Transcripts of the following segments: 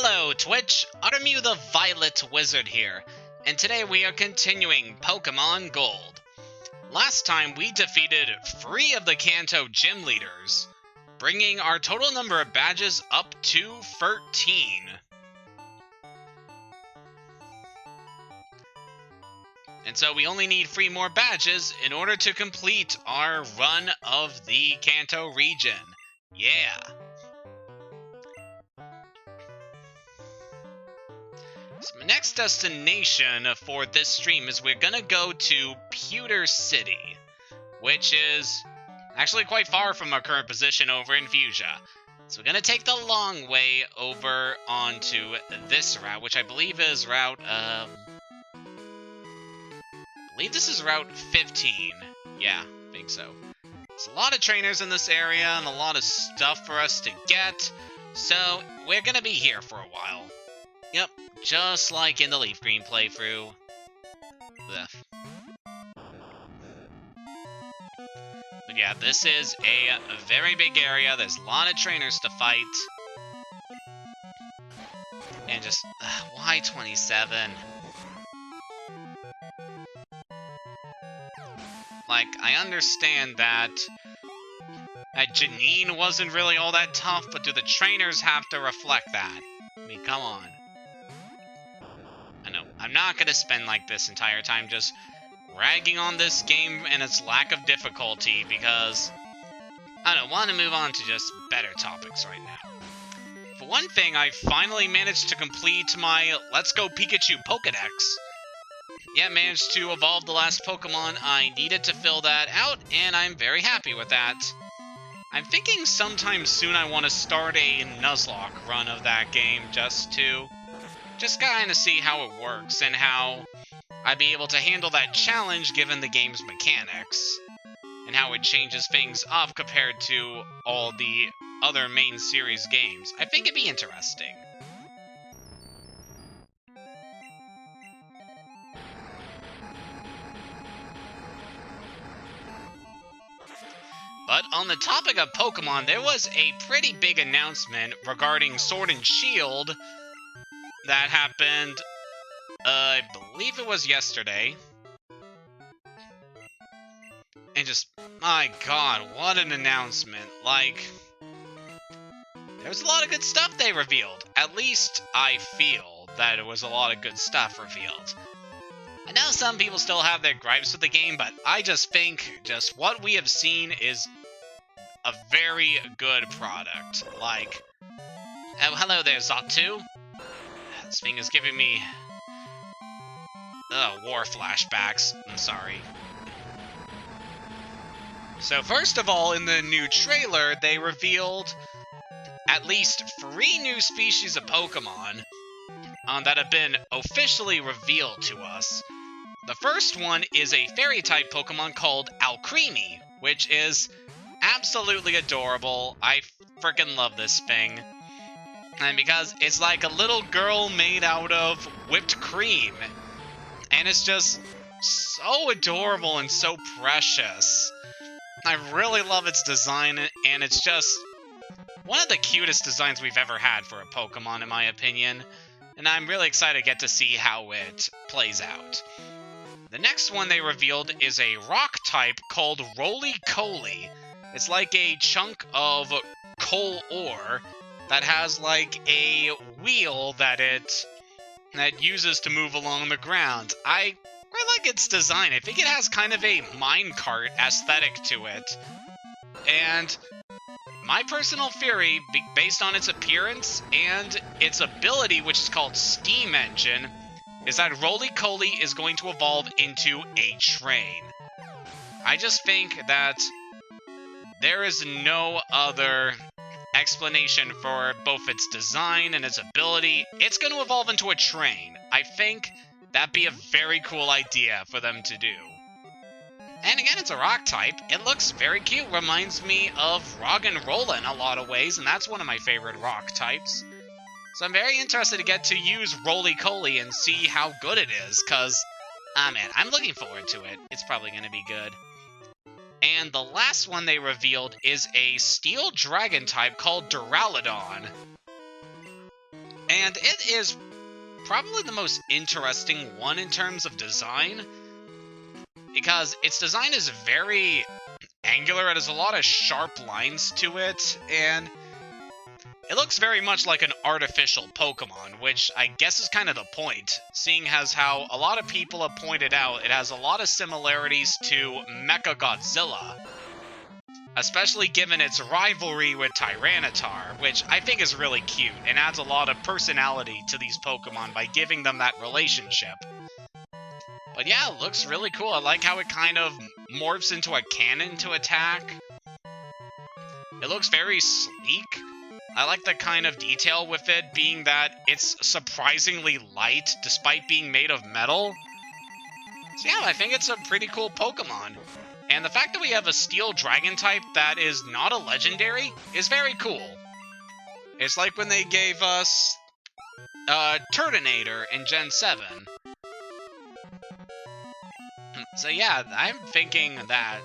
Hello Twitch, Artemew the Violet Wizard here, and today we are continuing Pokémon Gold. Last time we defeated 3 of the Kanto gym leaders, bringing our total number of badges up to 13. And so we only need 3 more badges in order to complete our run of the Kanto region. Yeah! So my next destination for this stream is we're gonna go to Pewter City, which is actually quite far from our current position over in Fuchsia. So we're gonna take the long way over onto this route, which I believe is route, I believe this is route 15. Yeah, I think so. There's a lot of trainers in this area and a lot of stuff for us to get, so we're gonna be here for a while. Yep, just like in the Leaf Green playthrough. But yeah, this is a very big area. There's a lot of trainers to fight. And just, why 27? Like, I understand that Janine wasn't really all that tough, but do the trainers have to reflect that? I mean, come on. I know, I'm not gonna spend like this entire time just ragging on this game and its lack of difficulty because I don't want to move on to just better topics right now. For one thing, I finally managed to complete my Let's Go Pikachu Pokédex. Yeah, managed to evolve the last Pokemon I needed to fill that out, and I'm very happy with that. I'm thinking sometime soon I want to start a Nuzlocke run of that game just kind of see how it works and how I'd be able to handle that challenge given the game's mechanics and how it changes things up compared to all the other main series games. I think it'd be interesting. But on the topic of Pokemon, there was a pretty big announcement regarding Sword and Shield that happened, I believe it was yesterday. And just, my god, what an announcement. Like, there was a lot of good stuff they revealed. At least I feel that it was a lot of good stuff revealed. I know some people still have their gripes with the game, but I just think just what we have seen is a very good product. Like, oh, hello there, Zot2. This thing is giving me war flashbacks. I'm sorry. So first of all, in the new trailer, they revealed at least 3 new species of Pokemon that have been officially revealed to us. The first one is a Fairy-type Pokemon called Alcremie, which is absolutely adorable. I freaking love this thing. And because it's like a little girl made out of whipped cream. And it's just so adorable and so precious. I really love its design, and it's just one of the cutest designs we've ever had for a Pokemon, in my opinion. And I'm really excited to get to see how it plays out. The next one they revealed is a rock type called Roly-Coly. It's like a chunk of coal ore that has like a wheel that uses to move along the ground. I really like its design. I think it has kind of a minecart aesthetic to it. And my personal theory, based on its appearance and its ability, which is called Steam Engine, is that Roly-Coly is going to evolve into a train. I just think that there is no other explanation for both its design and its ability. It's going to evolve into a train. I think that'd be a very cool idea for them to do. And again, it's a rock type. It looks very cute. Reminds me of Roggenrola in a lot of ways, and that's one of my favorite rock types. So I'm very interested to get to use Roly-Coly and see how good it is, because, man, I'm looking forward to it. It's probably going to be good. And the last one they revealed is a Steel Dragon type called Duraludon. And it is probably the most interesting one in terms of design, because its design is very angular. It has a lot of sharp lines to it, and it looks very much like an artificial Pokemon, which I guess is kind of the point, seeing as how a lot of people have pointed out it has a lot of similarities to Mechagodzilla, especially given its rivalry with Tyranitar, which I think is really cute and adds a lot of personality to these Pokemon by giving them that relationship. But yeah, it looks really cool. I like how it kind of morphs into a cannon to attack. It looks very sleek. I like the kind of detail with it, being that it's surprisingly light despite being made of metal. So yeah, I think it's a pretty cool Pokemon. And the fact that we have a Steel Dragon type that is not a legendary is very cool. It's like when they gave us Turtonator in Gen 7. So yeah, I'm thinking that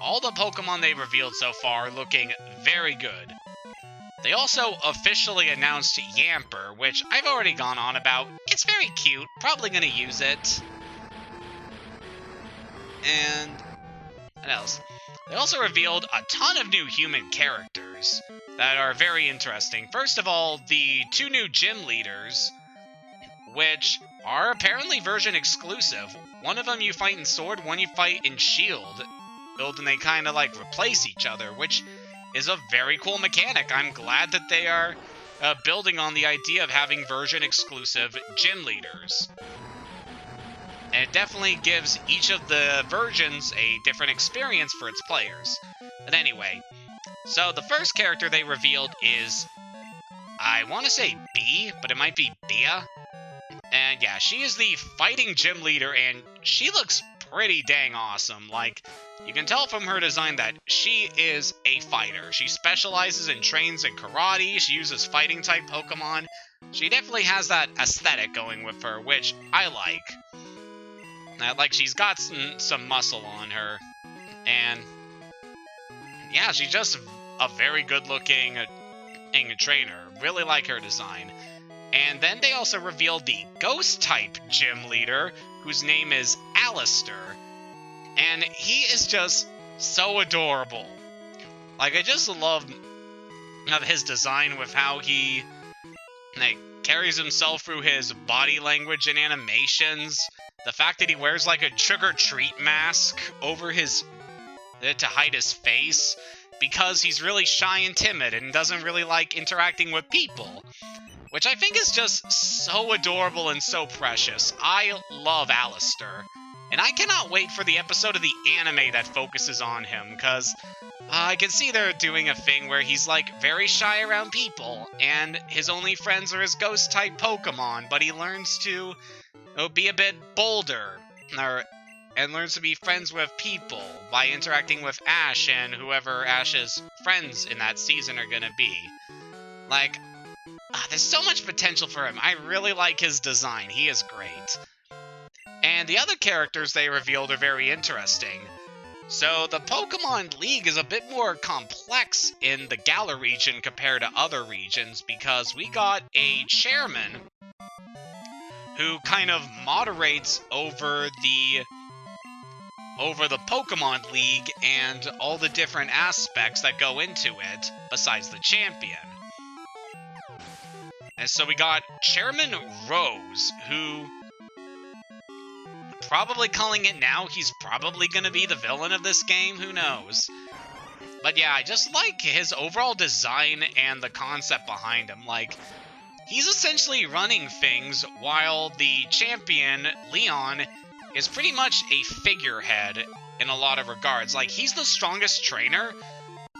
all the Pokemon they've revealed so far are looking very good. They also officially announced Yamper, which I've already gone on about. It's very cute, probably gonna use it. And what else? They also revealed a ton of new human characters that are very interesting. First of all, the 2 new gym leaders, which are apparently version exclusive. One of them you fight in Sword, one you fight in Shield. And they kind of like replace each other, which is a very cool mechanic. I'm glad that they are building on the idea of having version exclusive gym leaders. And it definitely gives each of the versions a different experience for its players. But anyway, so the first character they revealed is, I want to say B, but it might be Bia. And yeah, she is the fighting gym leader, and she looks pretty dang awesome. Like, you can tell from her design that she is a fighter. She specializes and trains in karate. She uses fighting type Pokemon. She definitely has that aesthetic going with her, which I like. Like, she's got some muscle on her. And yeah, she's just a very good looking trainer. Really like her design. And then they also revealed the Ghost-type gym leader, whose name is Alistair. And he is just so adorable. Like, I just love his design with how he carries himself through his body language and animations. The fact that he wears like a trick-or-treat mask over his to hide his face, because he's really shy and timid and doesn't really like interacting with people. Which I think is just so adorable and so precious. I love Alistair. And I cannot wait for the episode of the anime that focuses on him, because I can see they're doing a thing where he's like very shy around people, and his only friends are his ghost-type Pokemon, but he learns to be a bit bolder, and learns to be friends with people by interacting with Ash and whoever Ash's friends in that season are gonna be. Like, there's so much potential for him. I really like his design. He is great. And the other characters they revealed are very interesting. So the Pokemon League is a bit more complex in the Galar region compared to other regions, because we got a chairman who kind of moderates over the Pokemon League and all the different aspects that go into it, besides the champion. And so we got Chairman Rose, who, probably calling it now, he's probably going to be the villain of this game, who knows. But yeah, I just like his overall design and the concept behind him. Like, he's essentially running things, while the champion, Leon, is pretty much a figurehead in a lot of regards. Like, he's the strongest trainer,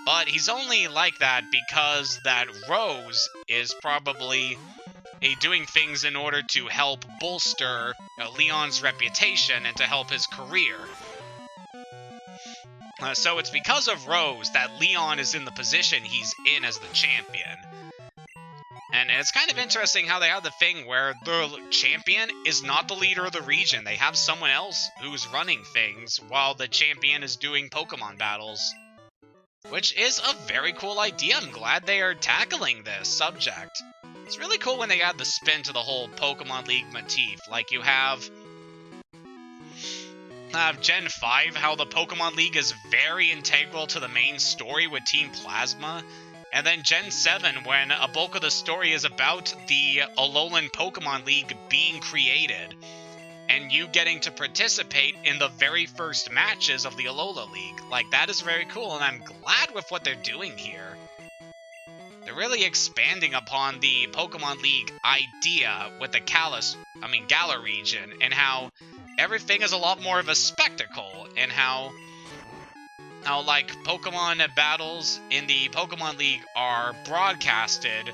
but he's only like that because that Rose is probably doing things in order to help bolster Leon's reputation and to help his career. So it's because of Rose that Leon is in the position he's in as the champion. And it's kind of interesting how they have the thing where the champion is not the leader of the region. They have someone else who's running things while the champion is doing Pokemon battles. which is a very cool idea. I'm glad they are tackling this subject. It's really cool when they add the spin to the whole Pokemon League motif. Like, you have Gen 5, how the Pokemon League is very integral to the main story with Team Plasma. And then Gen 7, when a bulk of the story is about the Alolan Pokemon League being created, and you getting to participate in the very first matches of the Alola League. Like, that is very cool, and I'm glad with what they're doing here. They're really expanding upon the Pokemon League idea with the Galar region, and how everything is a lot more of a spectacle, and how like Pokemon battles in the Pokemon League are broadcasted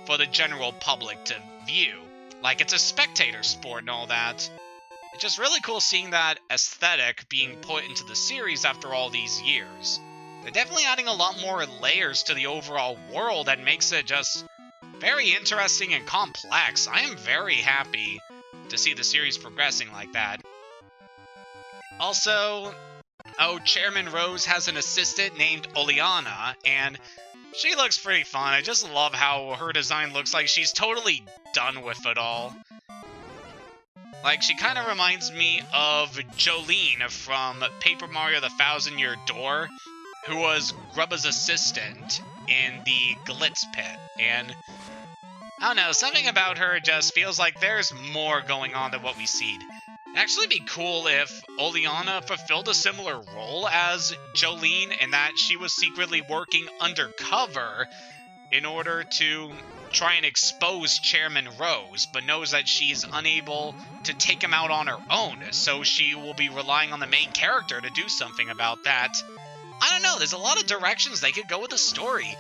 for the general public to view. Like, it's a spectator sport and all that. It's just really cool seeing that aesthetic being put into the series after all these years. They're definitely adding a lot more layers to the overall world that makes it just very interesting and complex. I am very happy to see the series progressing like that. Also, Chairman Rose has an assistant named Oleana, and she looks pretty fun. I just love how her design looks like she's totally done with it all. Like, she kind of reminds me of Jolene from Paper Mario the Thousand Year Door, who was Grubba's assistant in the Glitz Pit. And I don't know, something about her just feels like there's more going on than what we see. It'd actually be cool if Oleana fulfilled a similar role as Jolene, and that she was secretly working undercover in order to try and expose Chairman Rose, but knows that she's unable to take him out on her own, so she will be relying on the main character to do something about that. I don't know, there's a lot of directions they could go with the story.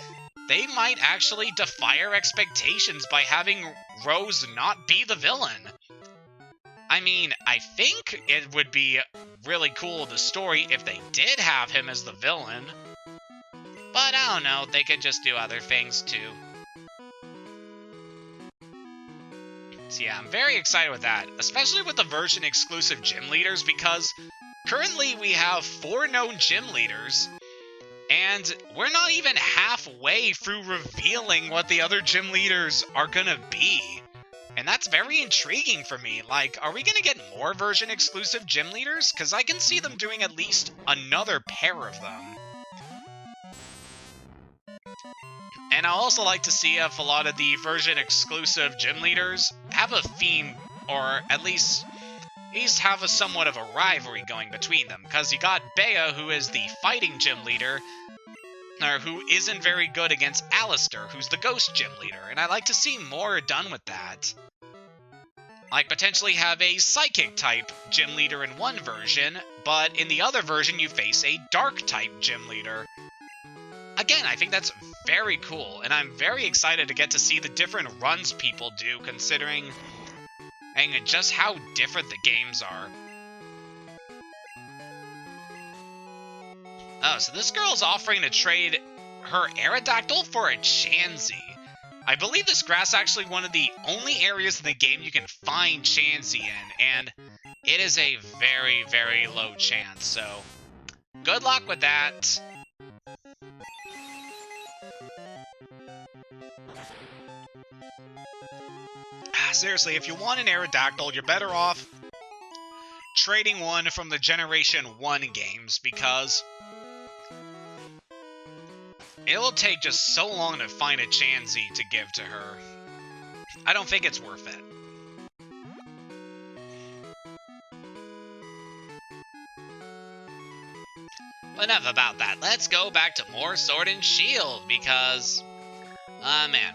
They might actually defy our expectations by having Rose not be the villain. I mean, I think it would be really cool, the story, if they did have him as the villain. But I don't know, they could just do other things too. So yeah, I'm very excited with that, especially with the version exclusive gym leaders, because currently we have 4 known gym leaders, and we're not even halfway through revealing what the other gym leaders are gonna be. And that's very intriguing for me. Like, are we gonna get more version exclusive gym leaders? Because I can see them doing at least another pair of them. And I also like to see if a lot of the version exclusive gym leaders have a theme, or at least have a somewhat of a rivalry going between them. Because you got Bea, who is the fighting gym leader, or who isn't very good against Alistair, who's the ghost gym leader. And I like to see more done with that. Like, potentially have a psychic type gym leader in one version, but in the other version you face a dark type gym leader. Again, I think that's very cool, and I'm very excited to get to see the different runs people do, considering just how different the games are. Oh, so this girl's offering to trade her Aerodactyl for a Chansey. I believe this grass is actually one of the only areas in the game you can find Chansey in, and it is a very, very low chance, so good luck with that. Seriously, if you want an Aerodactyl, you're better off trading one from the Generation 1 games, because it will take just so long to find a Chansey to give to her. I don't think it's worth it. But enough about that. Let's go back to more Sword and Shield, because man.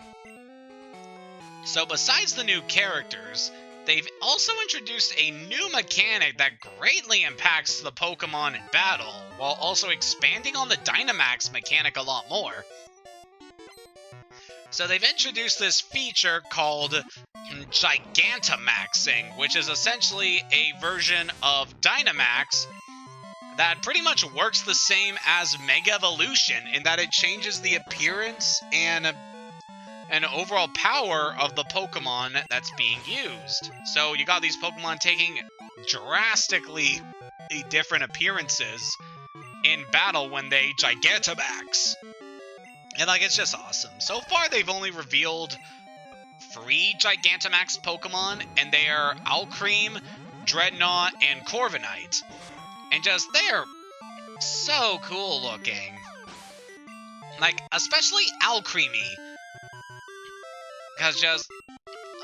So besides the new characters, they've also introduced a new mechanic that greatly impacts the Pokemon in battle, while also expanding on the Dynamax mechanic a lot more. So they've introduced this feature called Gigantamaxing, which is essentially a version of Dynamax that pretty much works the same as Mega Evolution, in that it changes the appearance and overall power of the Pokemon that's being used. So you got these Pokemon taking drastically different appearances in battle when they Gigantamax. And, like, it's just awesome. So far, they've only revealed 3 Gigantamax Pokemon, and they are Alcremie, Dreadnought, and Corviknight. And just, they're so cool looking. Like, especially Alcremie. Because just,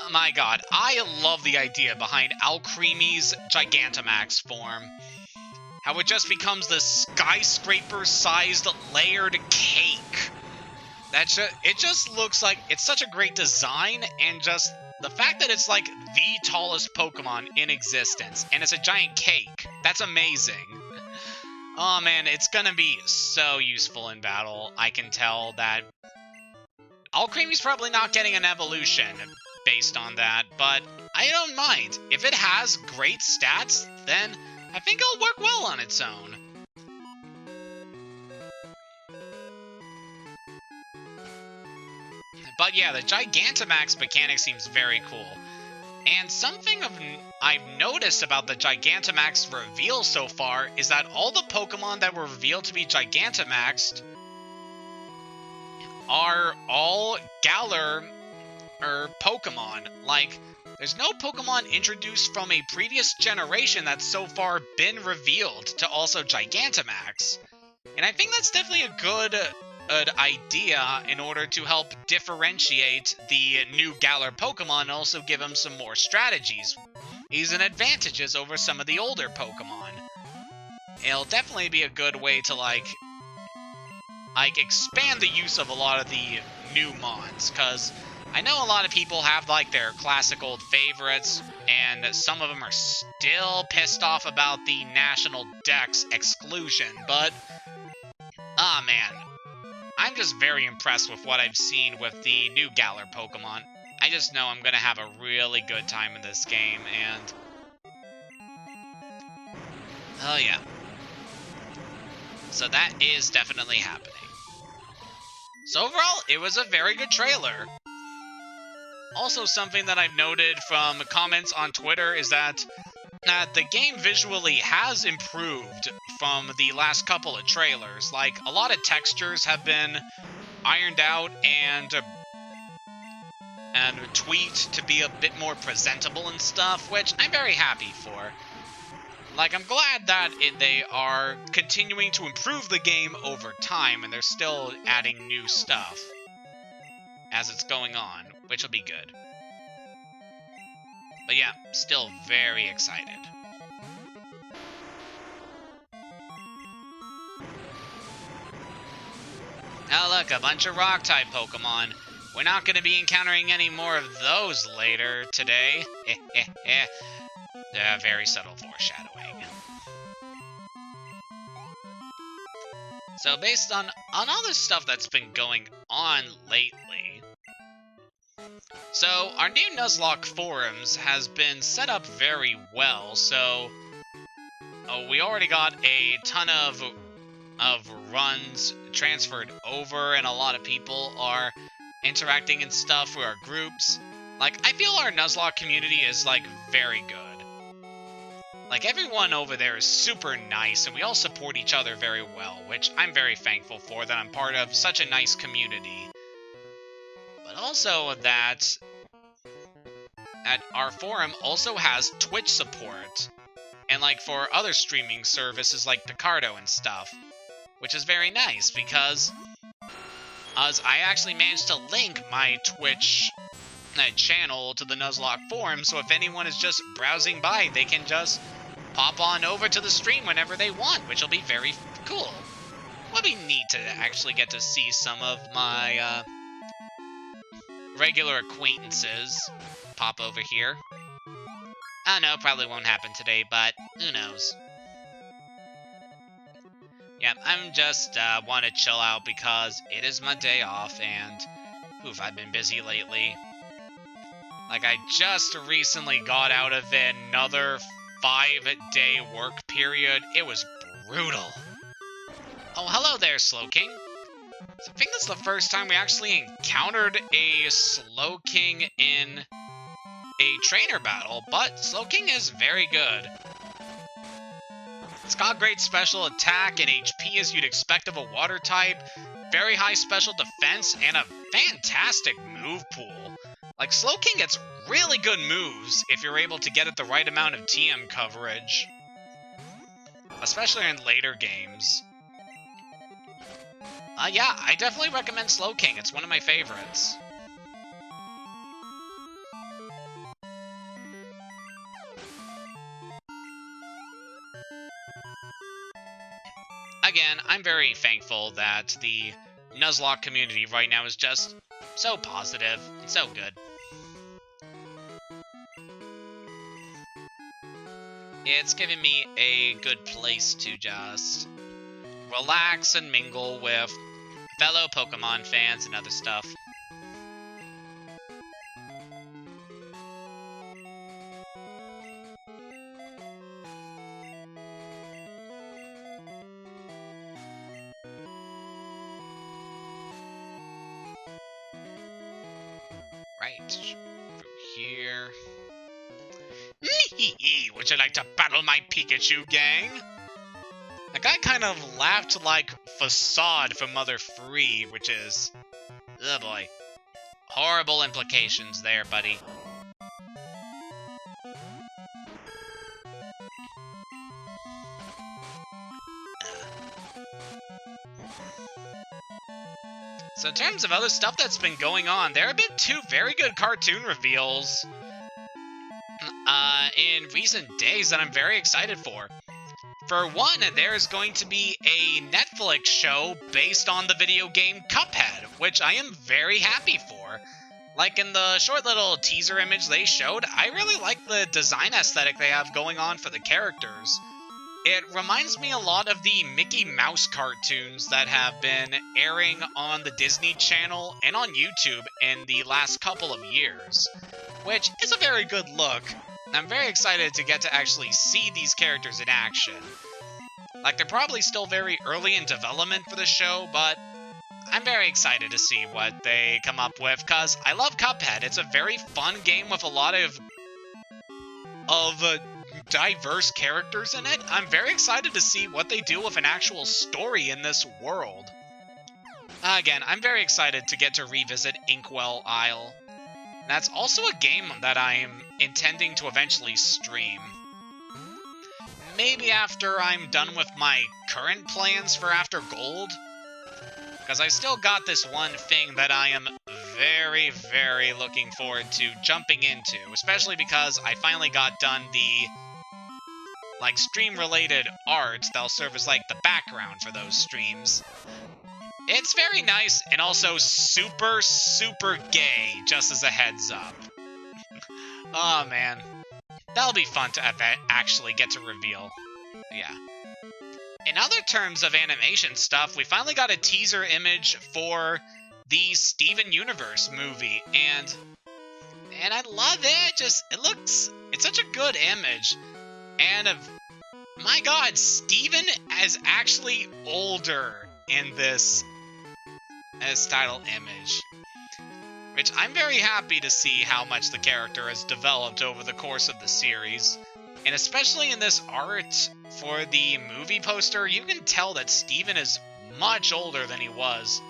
oh my god, I love the idea behind Alcremie's Gigantamax form. How it just becomes this skyscraper-sized layered cake. It just looks like it's such a great design, and just the fact that it's like the tallest Pokemon in existence, and it's a giant cake. That's amazing. Oh man, it's gonna be so useful in battle. I can tell that Alcremie's probably not getting an evolution based on that, but I don't mind. If it has great stats, then I think it'll work well on its own. But yeah, the Gigantamax mechanic seems very cool. And something I've noticed about the Gigantamax reveal so far is that all the Pokemon that were revealed to be Gigantamaxed are all Galar Pokemon. Like, there's no Pokemon introduced from a previous generation that's so far been revealed to also Gigantamax. And I think that's definitely a good idea in order to help differentiate the new Galar Pokemon and also give them some more strategies and advantages over some of the older Pokemon. It'll definitely be a good way to like expand the use of a lot of the new mons, because I know a lot of people have like their classic old favorites, and some of them are still pissed off about the National Dex exclusion, but ah man, I'm just very impressed with what I've seen with the new Galar Pokemon. I just know I'm gonna have a really good time in this game, and oh yeah. So that is definitely happening. So overall, it was a very good trailer. Also, something that I've noted from comments on Twitter is that the game visually has improved from the last couple of trailers. Like, a lot of textures have been ironed out and tweaked to be a bit more presentable and stuff, which I'm very happy for. Like, I'm glad that they are continuing to improve the game over time, and they're still adding new stuff as it's going on, which will be good. But yeah, still very excited. Oh look, a bunch of Rock-type Pokemon. We're not going to be encountering any more of those later today. Very subtle foreshadowing. So based on other stuff that's been going on lately, so our new Nuzlocke forums has been set up very well, so we already got a ton of runs transferred over, and a lot of people are interacting and stuff through our groups. Like, I feel our Nuzlocke community is, like, very good. Like, everyone over there is super nice, and we all support each other very well, which I'm very thankful for, that I'm part of such a nice community. But also that our forum also has Twitch support, and like for other streaming services like Picardo and stuff, which is very nice, because I actually managed to link my Twitch channel to the Nuzlocke forum, so if anyone is just browsing by, they can just pop on over to the stream whenever they want, which will be very cool. It'll be neat to actually get to see some of my regular acquaintances pop over here. I don't know, probably won't happen today, but who knows. Yeah, I'm just want to chill out because it is my day off, and oof, I've been busy lately. Like, I just recently got out of another 5-day work period. It was brutal. Oh, hello there, Slowking. So I think that's the first time we actually encountered a Slowking in a trainer battle, but Slowking is very good. It's got great special attack and HP as you'd expect of a water type, very high special defense, and a fantastic move pool. Like, Slowking gets really good moves if you're able to get it the right amount of TM coverage. Especially in later games. Yeah, I definitely recommend Slowking. It's one of my favorites. Again, I'm very thankful that the Nuzlocke community right now is just so positive and so good. It's giving me a good place to just relax and mingle with fellow Pokemon fans and other stuff. Right, from here. Would you like to battle my Pikachu gang? The guy kind of laughed like Facade from Mother Free, which is... oh boy. Horrible implications there, buddy. So in terms of other stuff that's been going on, there have been 2 very good cartoon reveals in recent days that I'm very excited for. For one, there's going to be a Netflix show based on the video game Cuphead, which I am very happy for. Like in the short little teaser image they showed, I really like the design aesthetic they have going on for the characters. It reminds me a lot of the Mickey Mouse cartoons that have been airing on the Disney Channel and on YouTube in the last couple of years, which is a very good look. I'm very excited to get to actually see these characters in action. Like, they're probably still very early in development for the show, but I'm very excited to see what they come up with, because I love Cuphead. It's a very fun game with a lot of diverse characters in it. I'm very excited to see what they do with an actual story in this world. Again, I'm very excited to get to revisit Inkwell Isle. That's also a game that I'm intending to eventually stream. Maybe after I'm done with my current plans for After Gold. Because I still got this one thing that I am very, very looking forward to jumping into. Especially because I finally got done the, like, stream-related art that'll serve as, like, the background for those streams. It's very nice and also super, super gay, just as a heads up. Oh, man. That'll be fun to actually get to reveal. Yeah. In other terms of animation stuff, we finally got a teaser image for the Steven Universe movie, and I love it. It's such a good image. And my god, Steven is actually older in this title image. Which I'm very happy to see how much the character has developed over the course of the series. And especially in this art for the movie poster, you can tell that Steven is much older than he was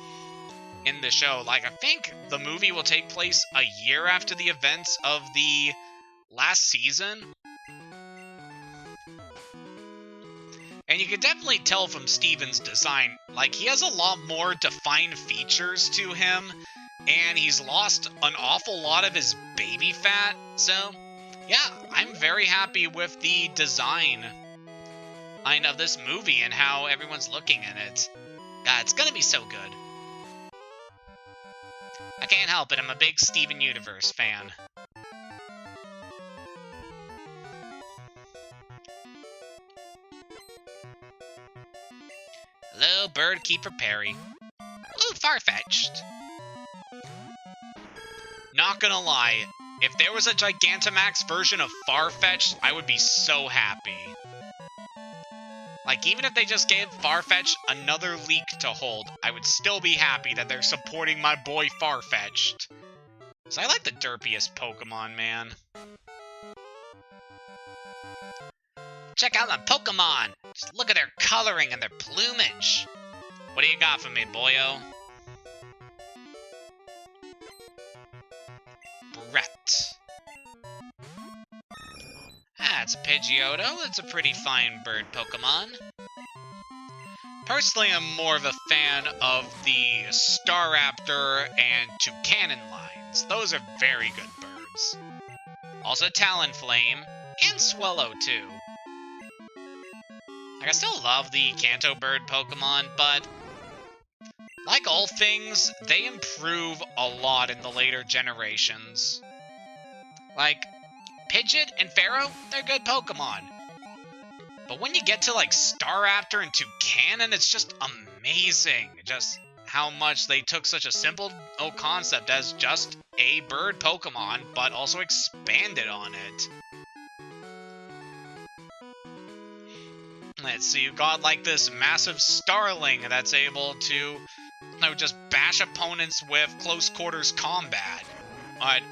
in the show. Like, I think the movie will take place a year after the events of the last season. And you can definitely tell from Steven's design, like, he has a lot more defined features to him, and he's lost an awful lot of his baby fat, so, yeah, I'm very happy with the design of this movie and how everyone's looking in it. God, it's gonna be so good. I can't help it, I'm a big Steven Universe fan. Hello, Bird Keeper Perry. Hello, Farfetch'd. Not gonna lie, if there was a Gigantamax version of Farfetch'd, I would be so happy. Like, even if they just gave Farfetch'd another leak to hold, I would still be happy that they're supporting my boy Farfetch'd. Because I like the derpiest Pokemon, man. Check out the Pokémon! Just look at their coloring and their plumage! What do you got for me, boyo? Brett. Ah, it's a Pidgeotto. It's a pretty fine bird Pokemon. Personally, I'm more of a fan of the Staraptor and Toucanon lines. Those are very good birds. Also Talonflame, and Swellow too. Like, I still love the Kanto bird Pokemon, but like all things, they improve a lot in the later generations. Like, Pidgeot and Pharaoh, they're good Pokemon. But when you get to, like, Staraptor and Toucanon, it's just amazing just how much they took such a simple concept as just a bird Pokemon, but also expanded on it. Let's see, you've got, like, this massive Starling that's able to, you know, just bash opponents with close quarters combat.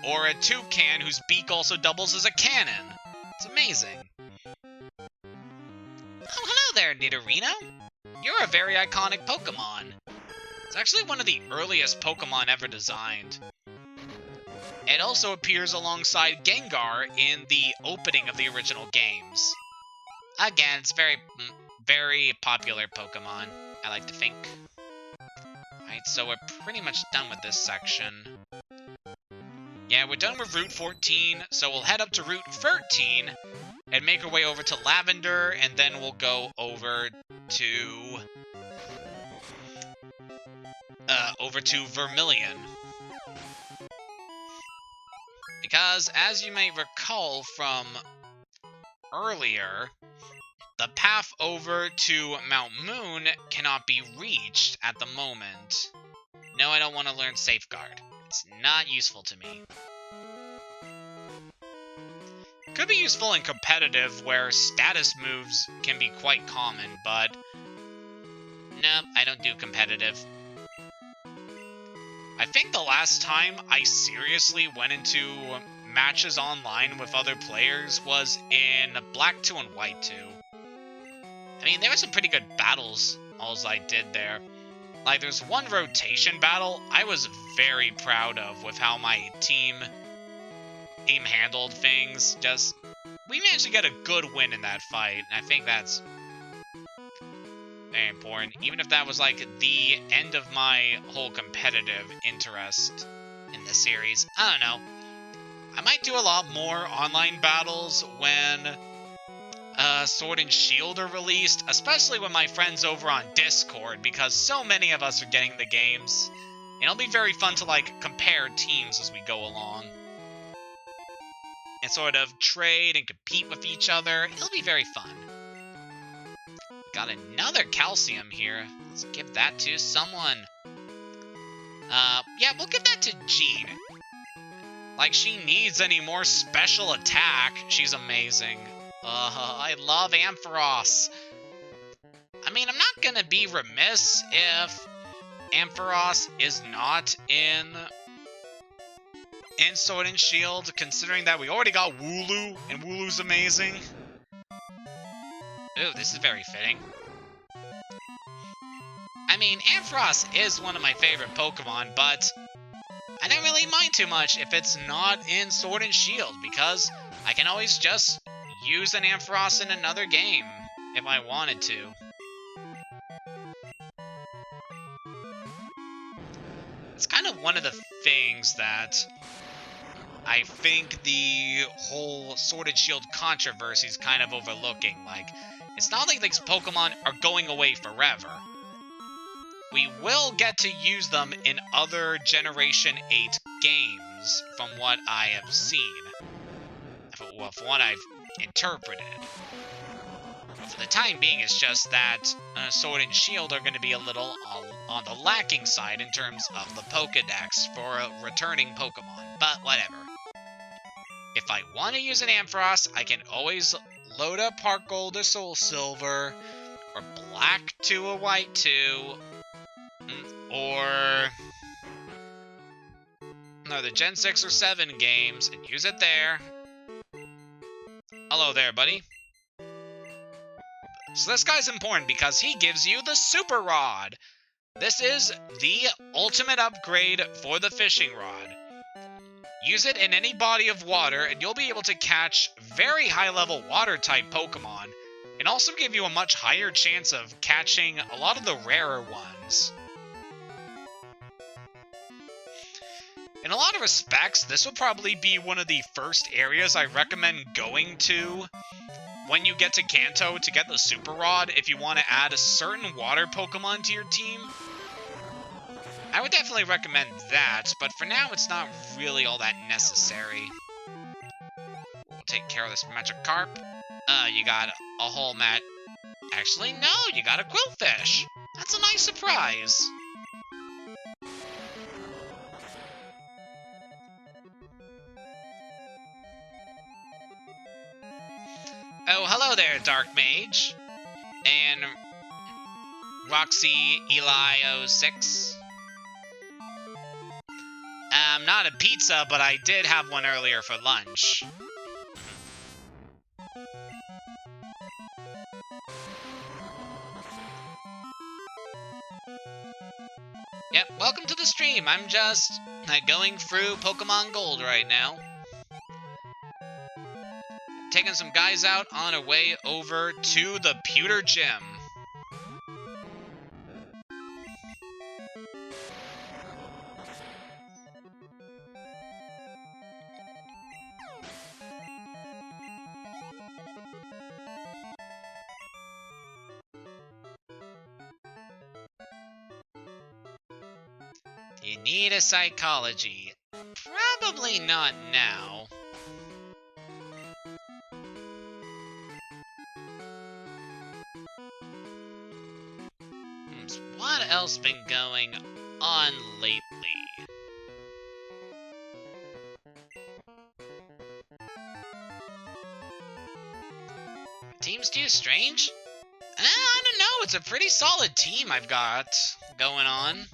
Or a Toucan whose beak also doubles as a cannon. It's amazing. Oh, hello there, Nidorino. You're a very iconic Pokemon. It's actually one of the earliest Pokemon ever designed. It also appears alongside Gengar in the opening of the original games. Again, it's very popular Pokemon, I like to think. Alright, so we're pretty much done with this section. Yeah, we're done with Route 14, so we'll head up to Route 13 and make our way over to Lavender, and then we'll go over to Vermilion. Because, as you may recall from earlier, the path over to Mount Moon cannot be reached at the moment. No, I don't want to learn Safeguard. It's not useful to me. Could be useful in competitive, where status moves can be quite common, but nope, I don't do competitive. I think the last time I seriously went into matches online with other players was in Black 2 and White 2. I mean, there were some pretty good battles, alls I did there. Like, there's one rotation battle I was very proud of with how my team handled things. Just, we managed to get a good win in that fight, and I think that's very important. Even if that was, like, the end of my whole competitive interest in the series. I don't know. I might do a lot more online battles when Sword and Shield are released, especially with my friends over on Discord, because so many of us are getting the games. And it'll be very fun to, like, compare teams as we go along. And sort of trade and compete with each other. It'll be very fun. Got another calcium here. Let's give that to someone. Yeah, we'll give that to Jean. Like, she needs any more special attack. She's amazing. I love Ampharos. I mean, I'm not gonna be remiss if Ampharos is not in Sword and Shield, considering that we already got Wooloo, and Wooloo's amazing. Ooh, this is very fitting. I mean, Ampharos is one of my favorite Pokemon, but I don't really mind too much if it's not in Sword and Shield, because I can always just use an Ampharos in another game, if I wanted to. It's kind of one of the things that I think the whole Sword and Shield controversy is kind of overlooking. Like, it's not like these Pokemon are going away forever. We will get to use them in other Generation 8 games, from what I have seen. Well, from what I've interpreted. For the time being, it's just that Sword and Shield are going to be a little on the lacking side in terms of the Pokedex for returning Pokemon, but whatever. If I want to use an Ampharos, I can always load up Heart Gold or Soul Silver, or Black 2 or White 2, or no, the Gen 6 or 7 games, and use it there. Hello there, buddy. So this guy's important because he gives you the Super Rod. This is the ultimate upgrade for the fishing rod. Use it in any body of water, and you'll be able to catch very high-level water-type Pokemon, and also give you a much higher chance of catching a lot of the rarer ones. In a lot of respects, this will probably be one of the first areas I recommend going to when you get to Kanto to get the Super Rod if you want to add a certain water Pokemon to your team. I would definitely recommend that, but for now it's not really all that necessary. We'll take care of this Magikarp. You got a whole mat. Actually, no, you got a Quillfish. That's a nice surprise. Oh, hello there, Dark Mage. And Roxy Eli 06. Not a pizza, but I did have one earlier for lunch. Yep, welcome to the stream. I'm just going through Pokemon Gold right now. Taking some guys out on our way over to the Pewter Gym. You need a psychology. Probably not now. What else been going on lately? Team's too strange? I don't know. It's a pretty solid team I've got going on.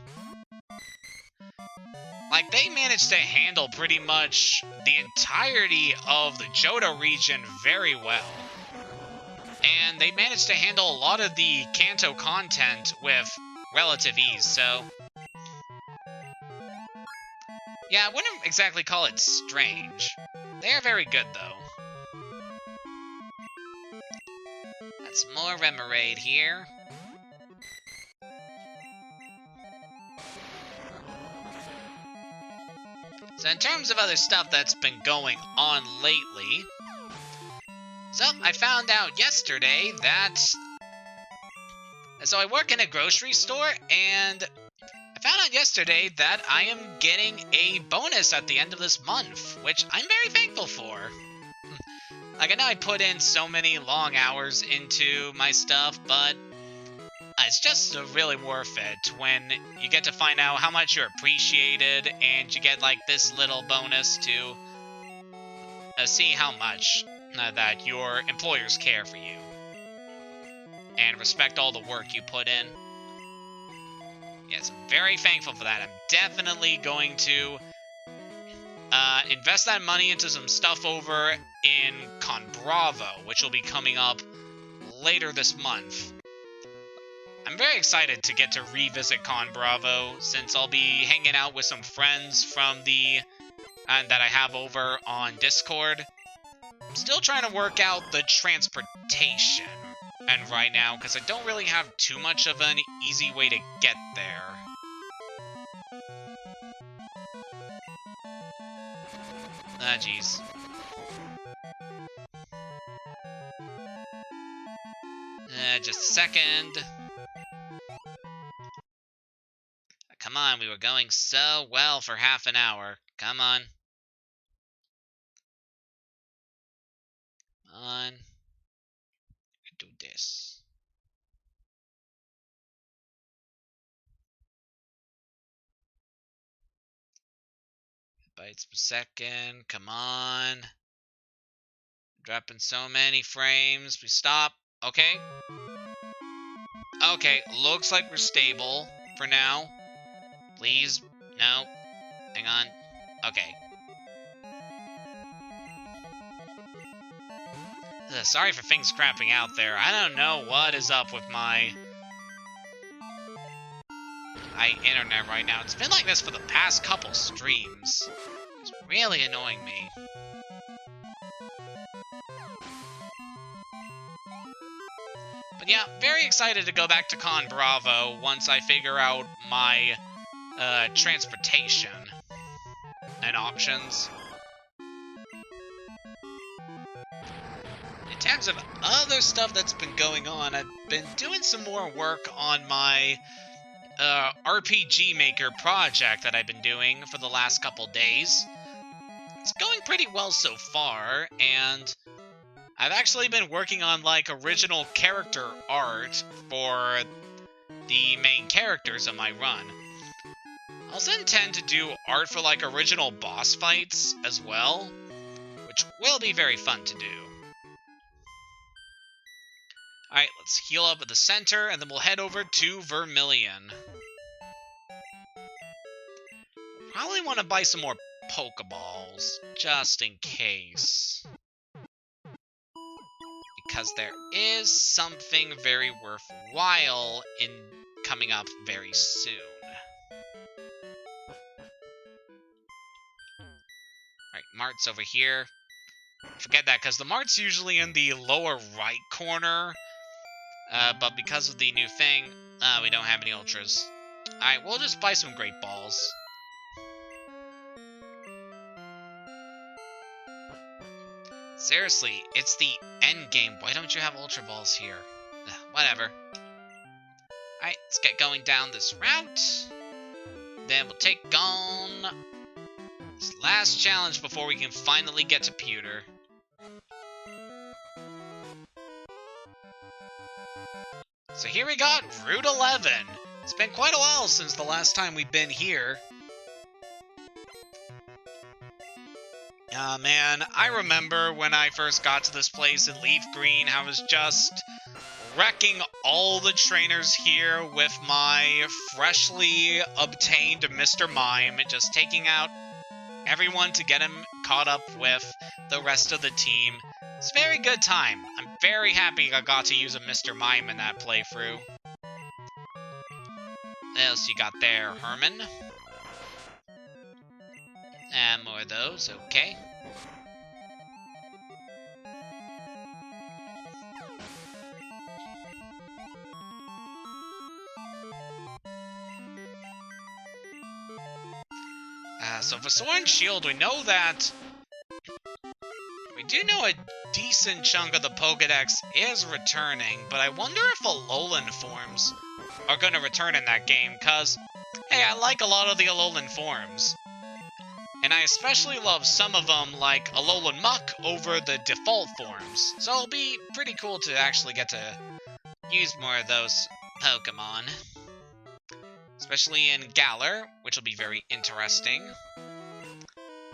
Like, they managed to handle pretty much the entirety of the Johto region very well. And they managed to handle a lot of the Kanto content with relative ease, so... yeah, I wouldn't exactly call it strange. They are very good, though. That's more Remoraid here. So in terms of other stuff that's been going on lately... so, I found out yesterday that... so I work in a grocery store, and I found out yesterday that I am getting a bonus at the end of this month, which I'm very thankful for. Like, I know I put in so many long hours into my stuff, but it's just really worth it when you get to find out how much you're appreciated, and you get, like, this little bonus to see how much that your employers care for you and respect all the work you put in. Yes, I'm very thankful for that. I'm definitely going to invest that money into some stuff over in Conbravo, which will be coming up later this month. I'm very excited to get to revisit Conbravo, since I'll be hanging out with some friends from the that I have over on Discord. I'm still trying to work out the transportation and right now, because I don't really have too much of an easy way to get there. Ah, jeez. Just a second. Come on, we were going so well for half an hour. Come on. Come on. Do this. Bytes per second. Come on. Dropping so many frames. We stop. Okay. Okay, looks like we're stable for now. Please. No. Hang on. Okay. Sorry for things crapping out there. I don't know what is up with my internet right now. It's been like this for the past couple streams. It's really annoying me. But yeah, very excited to go back to Con Bravo once I figure out my transportation and options. In terms of other stuff that's been going on, I've been doing some more work on my RPG Maker project that I've been doing for the last couple days. It's going pretty well so far, and I've actually been working on, like, original character art for the main characters of my run. I also intend to do art for, like, original boss fights as well, which will be very fun to do. Alright, let's heal up at the center, and then we'll head over to Vermilion. Probably want to buy some more Pokeballs, just in case. Because there is something very worthwhile in coming up very soon. Alright, Mart's over here. Forget that, because the Mart's usually in the lower right corner. But because of the new thing, we don't have any Ultras. Alright, we'll just buy some Great Balls. Seriously, it's the end game. Why don't you have Ultra Balls here? Whatever. Alright, let's get going down this route. Then we'll take on this last challenge before we can finally get to Pewter. So here we got Route 11. It's been quite a while since the last time we've been here. Man, I remember when I first got to this place in Leaf Green, I was just wrecking all the trainers here with my freshly obtained Mr. Mime, just taking out everyone to get him caught up with the rest of the team. It's a very good time. I'm very happy I got to use a Mr. Mime in that playthrough. What else you got there, Herman? And more of those, okay. So for Sword and Shield, we know that... We do know a decent chunk of the Pokédex is returning, but I wonder if Alolan forms are going to return in that game, because, hey, I like a lot of the Alolan forms. And I especially love some of them, like Alolan Muck, over the default forms. So it'll be pretty cool to actually get to use more of those Pokemon. Especially in Galar, which will be very interesting.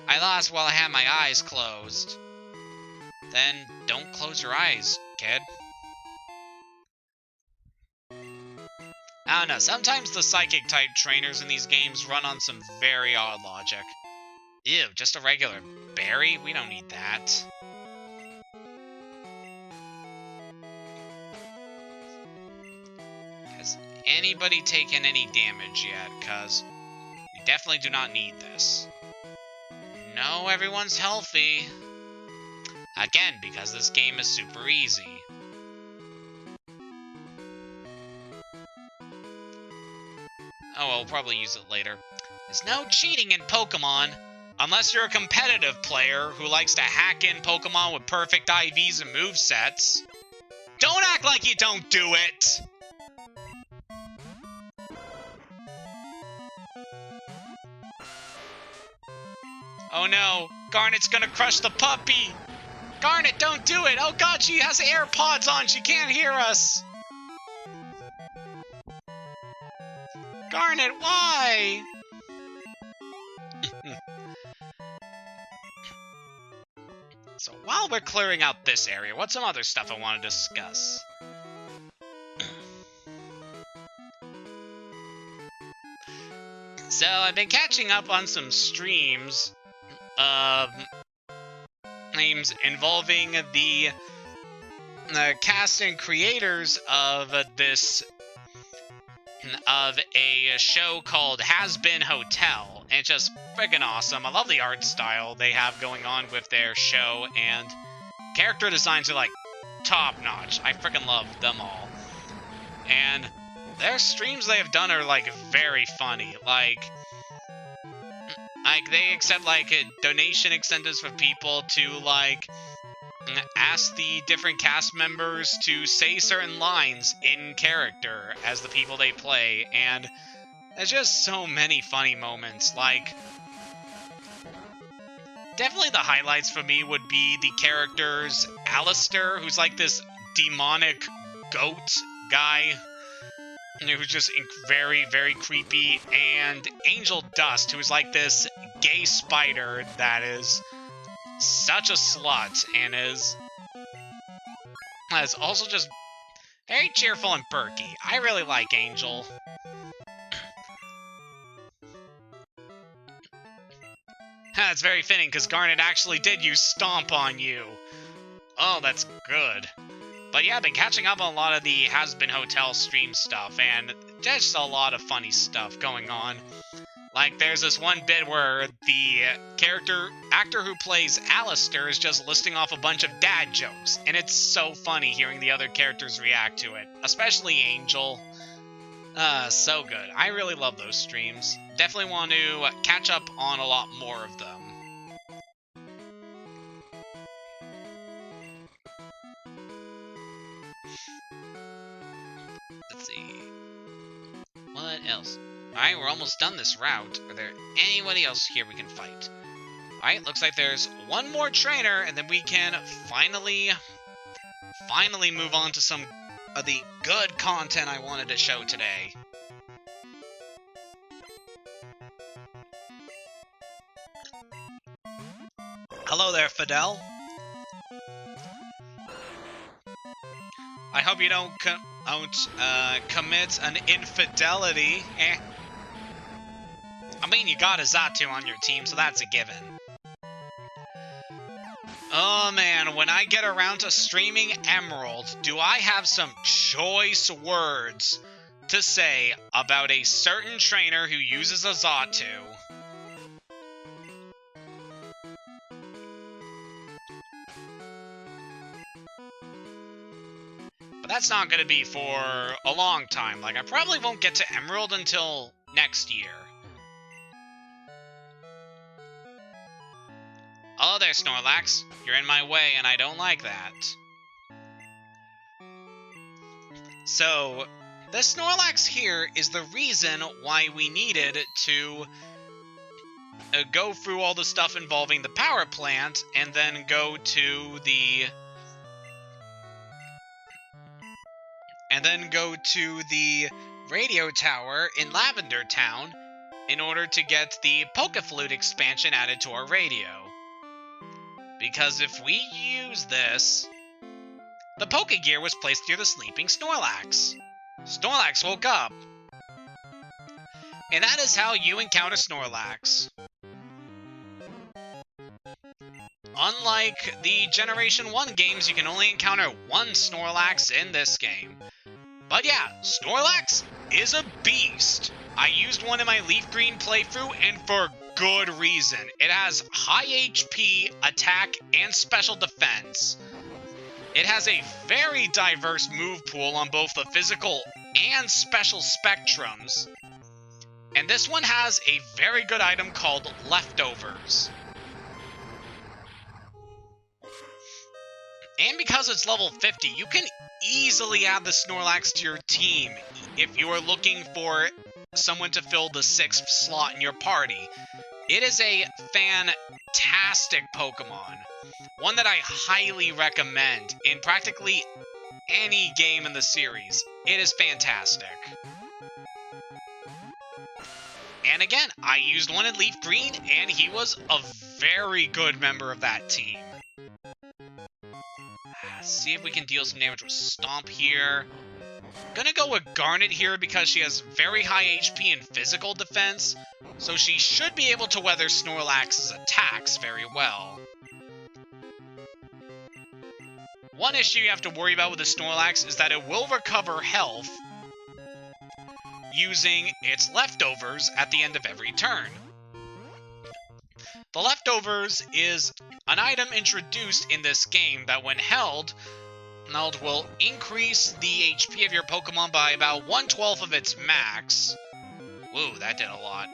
I lost while I had my eyes closed. Then don't close your eyes, kid. I don't know, sometimes the Psychic-type trainers in these games run on some very odd logic. Ew, just a regular berry? We don't need that. Has anybody taken any damage yet? Because we definitely do not need this. No, everyone's healthy. Again, because this game is super easy. Oh, well, we'll probably use it later. There's no cheating in Pokemon. Unless you're a competitive player who likes to hack in Pokemon with perfect IVs and movesets. Don't act like you don't do it! Oh no, Garnet's gonna crush the puppy! Garnet, don't do it! Oh god, she has AirPods on, she can't hear us! Garnet, why? So while we're clearing out this area, what's some other stuff I want to discuss? So I've been catching up on some streams involving the the cast and creators of a show called Has Been Hotel. And it's just freaking awesome. I love the art style they have going on with their show, and character designs are like top notch. I freaking love them all. And their streams they have done are like very funny. Like they accept like donation incentives for people to like ask the different cast members to say certain lines in character as the people they play, and there's just so many funny moments. Like, definitely the highlights for me would be the characters Alistair, who's like this demonic goat guy who's just very, very creepy, and Angel Dust, who's like this gay spider that is such a slut and is also just very cheerful and perky. I really like Angel. That's very fitting, because Garnet actually did use Stomp on you. Oh, that's good. But yeah, I've been catching up on a lot of the Has Been Hotel stream stuff, and there's a lot of funny stuff going on. Like, there's this one bit where the actor who plays Alistair is just listing off a bunch of dad jokes, and it's so funny hearing the other characters react to it, especially Angel. So good. I really love those streams. Definitely want to catch up on a lot more of them. Let's see. What else? Alright, we're almost done this route. Are there anybody else here we can fight? Alright, looks like there's one more trainer, and then we can finally move on to some of the good content I wanted to show today. Hello there, Fidel. I hope you don't commit an infidelity. I mean, you got a Xatu on your team, so that's a given. Oh man, when I get around to streaming Emerald, do I have some choice words to say about a certain trainer who uses a Xatu. But that's not going to be for a long time. Like, I probably won't get to Emerald until next year. Oh, there, Snorlax. You're in my way, and I don't like that. So, the Snorlax here is the reason why we needed to go through all the stuff involving the power plant, and then go to the... radio tower in Lavender Town in order to get the Pokeflute expansion added to our radio. Because if we use this, the Pokegear was placed near the sleeping Snorlax. Snorlax woke up. And that is how you encounter Snorlax. Unlike the Generation 1 games, you can only encounter one Snorlax in this game. But yeah, Snorlax is a beast. I used one in my Leaf Green playthrough, and for good reason. It has high HP, attack, and special defense. It has a very diverse move pool on both the physical and special spectrums. And this one has a very good item called Leftovers. And because it's level 50, you can easily add the Snorlax to your team if you are looking for someone to fill the 6th slot in your party. It is a fantastic Pokemon, one that I highly recommend in practically any game in the series. It is fantastic. And again, I used one in Leaf Green, and he was a very good member of that team. Let's see if we can deal some damage with Stomp here. Gonna go with Garnet here because she has very high HP and physical defense, so she should be able to weather Snorlax's attacks very well. One issue you have to worry about with the Snorlax is that it will recover health using its leftovers at the end of every turn. The leftovers is an item introduced in this game that when held will increase the HP of your Pokemon by about 1/12 of its max. Woo, that did a lot.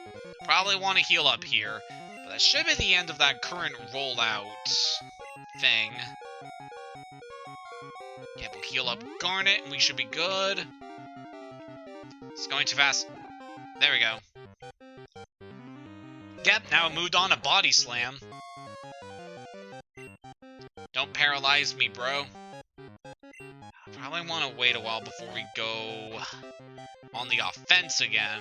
Probably want to heal up here, but that should be the end of that current rollout thing. Yeah, we'll heal up Garnet and we should be good. It's going too fast. There we go. Yep, now it moved on to Body Slam. Don't paralyze me, bro. I probably want to wait a while before we go on the offense again.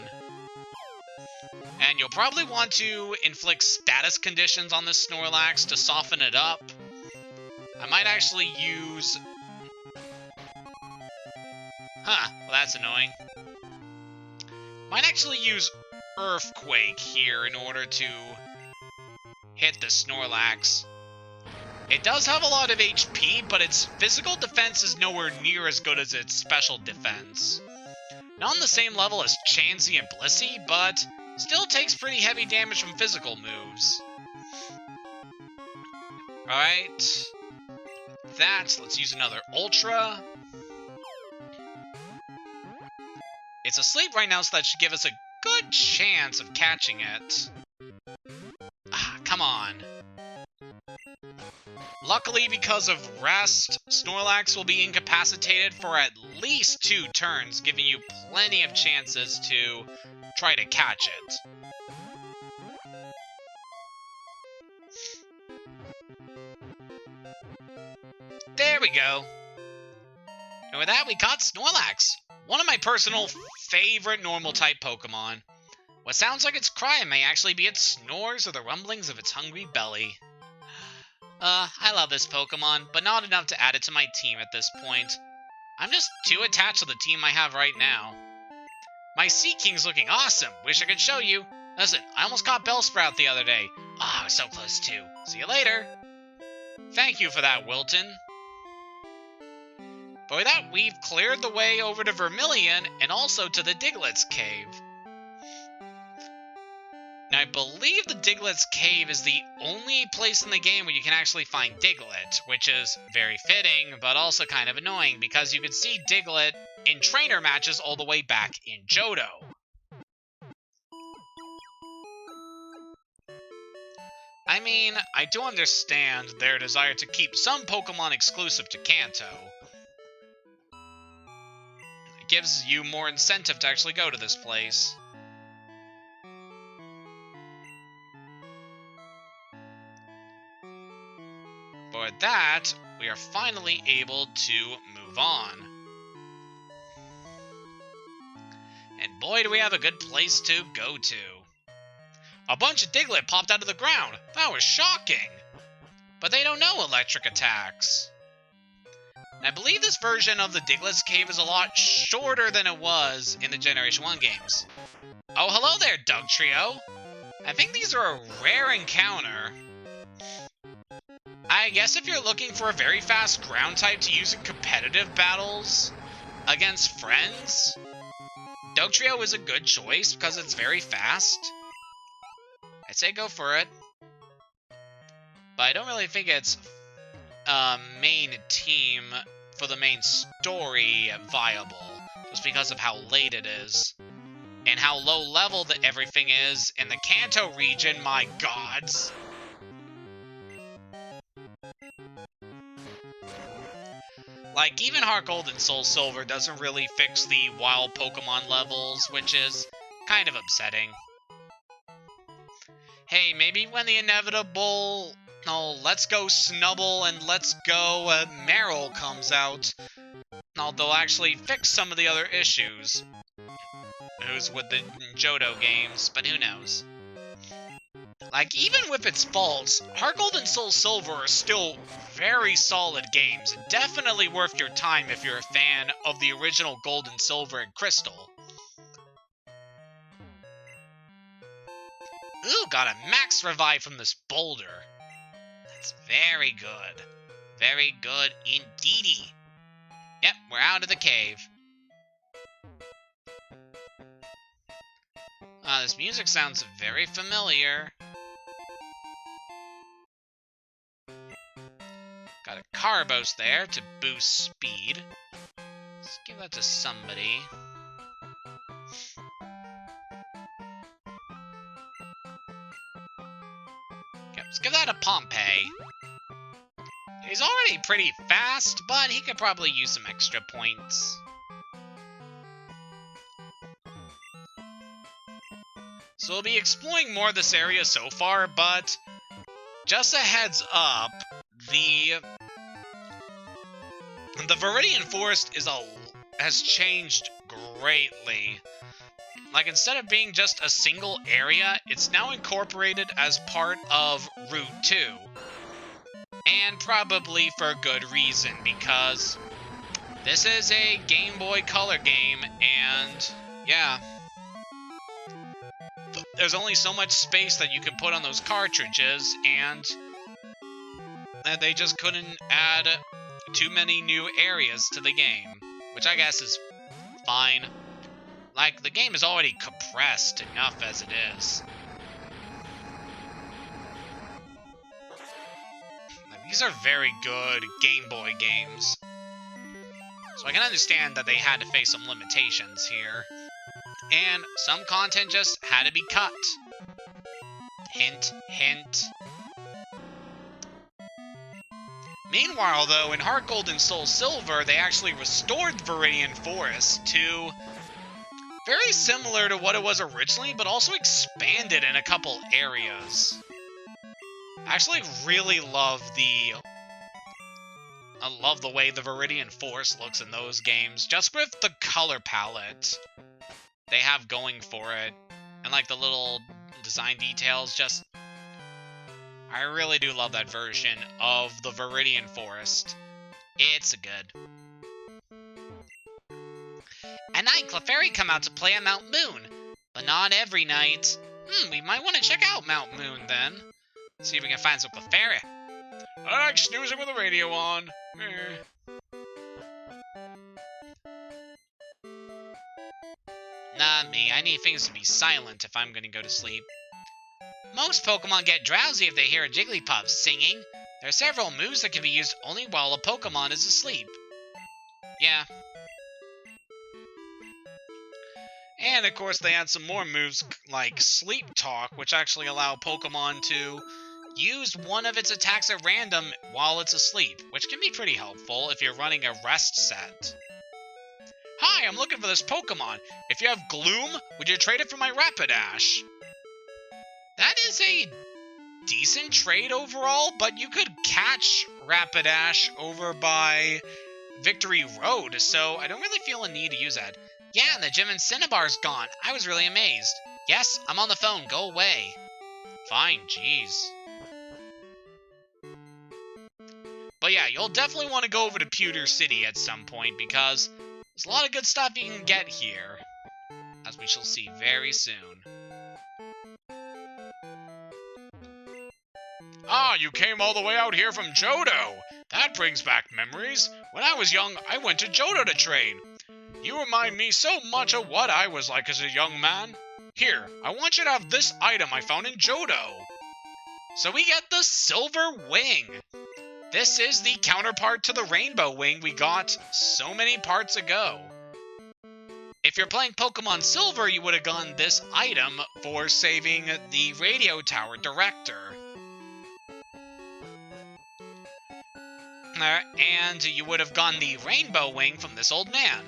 And you'll probably want to inflict status conditions on this Snorlax to soften it up. I might actually use... well that's annoying. Might actually use Earthquake here in order to hit the Snorlax. It does have a lot of HP, but its physical defense is nowhere near as good as its special defense. Not on the same level as Chansey and Blissey, but still takes pretty heavy damage from physical moves. Alright. Let's use another Ultra. It's asleep right now, so that should give us a good chance of catching it. Come on. Luckily, because of rest, Snorlax will be incapacitated for at least 2 turns, giving you plenty of chances to try to catch it. There we go. And with that, we caught Snorlax. One of my personal favorite normal-type Pokemon. What sounds like its cry may actually be its snores or the rumblings of its hungry belly. I love this Pokemon, but not enough to add it to my team at this point. I'm just too attached to the team I have right now. My Sea King's looking awesome. Wish I could show you. Listen, I almost caught Bellsprout the other day. I was so close too. See you later. Thank you for that, Wilton. But with that, we've cleared the way over to Vermilion and also to the Diglett's Cave. Now, I believe the Diglett's Cave is the only place in the game where you can actually find Diglett, which is very fitting, but also kind of annoying, because you can see Diglett in trainer matches all the way back in Johto. I mean, I do understand their desire to keep some Pokemon exclusive to Kanto. It gives you more incentive to actually go to this place. But with that, we are finally able to move on. And boy, do we have a good place to go to. A bunch of Diglett popped out of the ground. That was shocking. But they don't know electric attacks. And I believe this version of the Diglett's Cave is a lot shorter than it was in the Generation 1 games. Oh, hello there, Dugtrio. I think these are a rare encounter. I guess if you're looking for a very fast ground type to use in competitive battles against friends, Dugtrio is a good choice because it's very fast. I'd say go for it. But I don't really think it's main team for the main story viable, just because of how late it is. And how low level that everything is in the Kanto region, my gods. Like, even Heart Gold and Soul Silver doesn't really fix the wild Pokemon levels, which is kind of upsetting. Hey, maybe when the inevitable, Let's Go Snubble and Let's Go Meryl comes out, they'll actually fix some of the other issues. Who's with the Johto games, but who knows. Like, even with its faults, Heart Gold and Soul Silver are still very solid games, and definitely worth your time if you're a fan of the original Gold and Silver and Crystal. Ooh, got a max revive from this boulder. That's very good. Very good indeedy. Yep, we're out of the cave. This music sounds very familiar. Got a Carbos there to boost speed. Let's give that to somebody. Okay, let's give that to Pompey. He's already pretty fast, but he could probably use some extra points. So we'll be exploring more of this area so far, but just a heads up, the Viridian Forest has changed greatly. Like, instead of being just a single area, it's now incorporated as part of Route 2. And probably for good reason, because this is a Game Boy Color game, and yeah, there's only so much space that you can put on those cartridges, and they just couldn't add too many new areas to the game, which I guess is fine. Like, the game is already compressed enough as it is. These are very good Game Boy games. So I can understand that they had to face some limitations here. And some content just had to be cut. Hint, hint. Meanwhile, though, in Heart Gold and Soul Silver, they actually restored Viridian Forest to very similar to what it was originally, but also expanded in a couple areas. I actually really love the way the Viridian Forest looks in those games, just with the color palette they have going for it, and like the little design details. Just, I really do love that version of the Viridian Forest. It's good. At night, Clefairy come out to play at Mount Moon, but not every night. We might want to check out Mount Moon then. See if we can find some Clefairy. I like snoozing with the radio on. Not me. I need things to be silent if I'm going to go to sleep. Most Pokemon get drowsy if they hear a Jigglypuff singing. There are several moves that can be used only while a Pokemon is asleep. Yeah. And of course they add some more moves like Sleep Talk, which actually allow Pokemon to use one of its attacks at random while it's asleep, which can be pretty helpful if you're running a rest set. Hi, I'm looking for this Pokemon. If you have Gloom, would you trade it for my Rapidash? That is a decent trade overall, but you could catch Rapidash over by Victory Road, so I don't really feel a need to use that. Yeah, and the gym in Cinnabar's gone. I was really amazed. Yes, I'm on the phone. Go away. Fine, jeez. But yeah, you'll definitely want to go over to Pewter City at some point, because there's a lot of good stuff you can get here, as we shall see very soon. Ah, you came all the way out here from Johto! That brings back memories. When I was young, I went to Johto to train. You remind me so much of what I was like as a young man. Here, I want you to have this item I found in Johto. So we get the Silver Wing. This is the counterpart to the Rainbow Wing we got so many parts ago. If you're playing Pokemon Silver, you would have gotten this item for saving the Radio Tower Director. And you would have gotten the Rainbow Wing from this old man.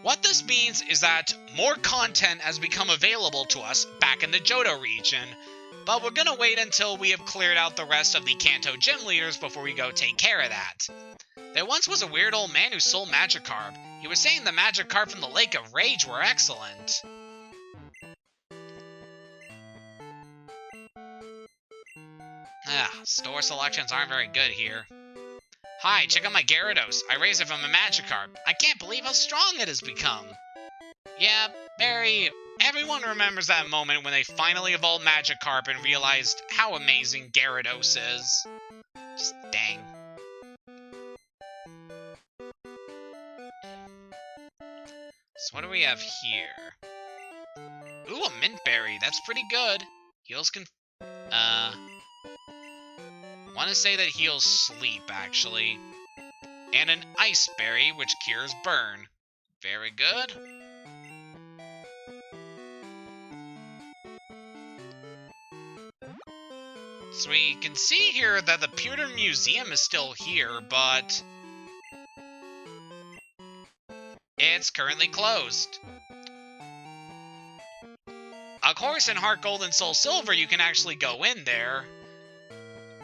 What this means is that more content has become available to us back in the Johto region, but we're gonna wait until we have cleared out the rest of the Kanto gym leaders before we go take care of that. There once was a weird old man who sold Magikarp. He was saying the Magikarp from the Lake of Rage were excellent. Store selections aren't very good here. Hi, check out my Gyarados. I raised it from a Magikarp. I can't believe how strong it has become. Yeah, everyone remembers that moment when they finally evolved Magikarp and realized how amazing Gyarados is. Just dang. So what do we have here? Ooh, a mint berry. That's pretty good. Heals can... want to say that heals sleep, actually. And an ice berry, which cures burn. Very good. So we can see here that the Pewter Museum is still here, but it's currently closed. Of course, in Heart Gold and Soul Silver, you can actually go in there.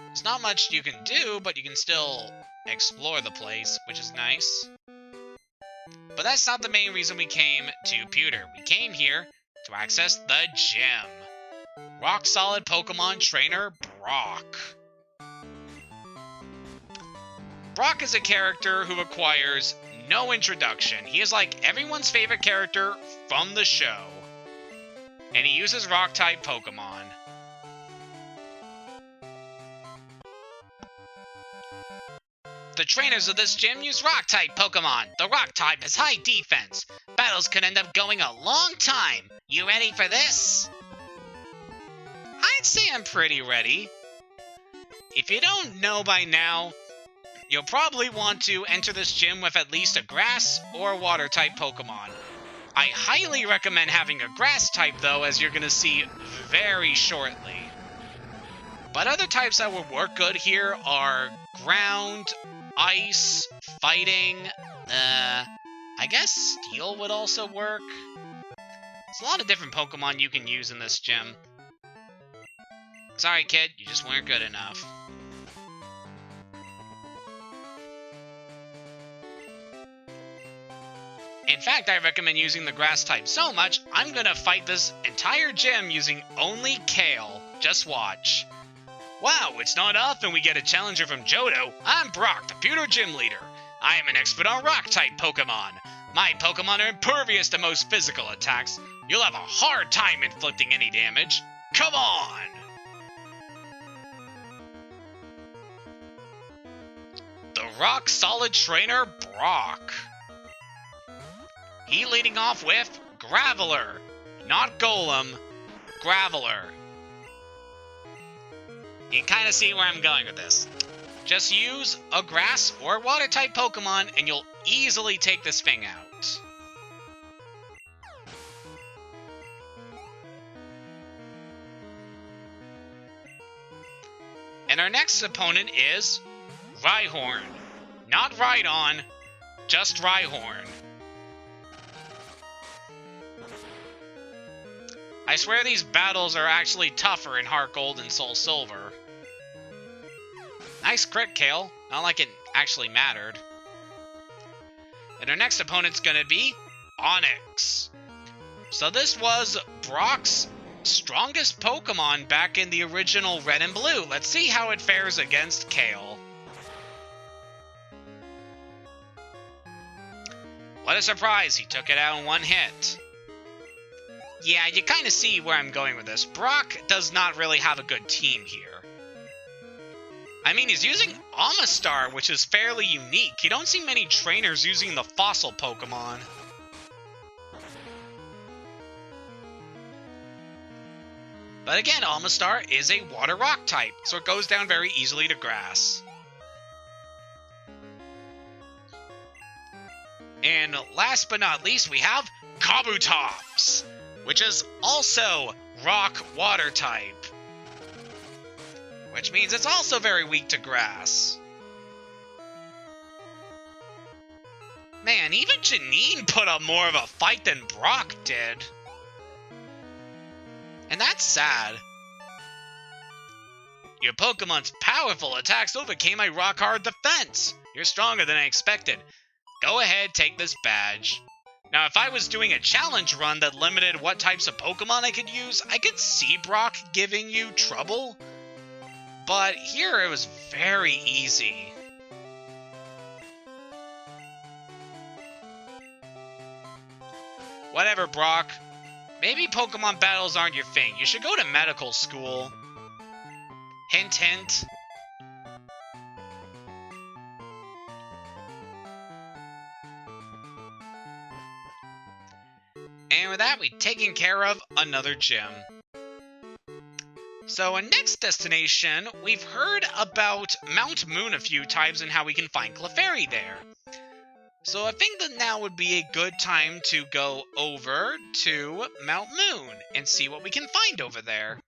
There's not much you can do, but you can still explore the place, which is nice. But that's not the main reason we came to Pewter. We came here to access the gym. Rock-solid Pokemon trainer, Brock. Brock is a character who requires no introduction. He is like everyone's favorite character from the show. And he uses Rock-type Pokemon. The trainers of this gym use Rock-type Pokemon. The Rock-type has high defense. Battles could end up going a long time. You ready for this? I'd say I'm pretty ready. If you don't know by now, you'll probably want to enter this gym with at least a grass or water-type Pokemon. I highly recommend having a grass type, though, as you're going to see very shortly. But other types that would work good here are ground, ice, fighting, I guess steel would also work. There's a lot of different Pokemon you can use in this gym. Sorry, kid, you just weren't good enough. In fact, I recommend using the grass type so much, I'm gonna fight this entire gym using only Kale. Just watch. Wow, it's not often we get a challenger from Johto. I'm Brock, the Pewter Gym Leader. I am an expert on Rock-type Pokemon. My Pokemon are impervious to most physical attacks. You'll have a hard time inflicting any damage. Come on! The rock-solid trainer, Brock. He leading off with Graveler. Not Golem, Graveler. You can kind of see where I'm going with this. Just use a grass or water-type Pokemon and you'll easily take this thing out. And our next opponent is Rhyhorn. Not Rhydon, just Rhyhorn. I swear these battles are actually tougher in Heart Gold and Soul Silver. Nice crit, Kale. Not like it actually mattered. And our next opponent's gonna be Onix. So this was Brock's strongest Pokemon back in the original Red and Blue. Let's see how it fares against Kale. What a surprise, he took it out in one hit. Yeah, you kind of see where I'm going with this. Brock does not really have a good team here. I mean, he's using Amistar, which is fairly unique. You don't see many trainers using the fossil Pokemon. But again, Amistar is a water rock type, so it goes down very easily to grass. And last but not least, we have Kabutops, which is also rock water type. Which means it's also very weak to grass. Man, even Janine put up more of a fight than Brock did. And that's sad. Your Pokemon's powerful attacks overcame my rock-hard defense. You're stronger than I expected. Go ahead, take this badge. Now, if I was doing a challenge run that limited what types of Pokemon I could use, I could see Brock giving you trouble. But here it was very easy. Whatever, Brock. Maybe Pokemon battles aren't your thing. You should go to medical school. Hint, hint. And with that, we've taken care of another gym. So, our next destination, we've heard about Mount Moon a few times and how we can find Clefairy there. So I think that now would be a good time to go over to Mount Moon and see what we can find over there.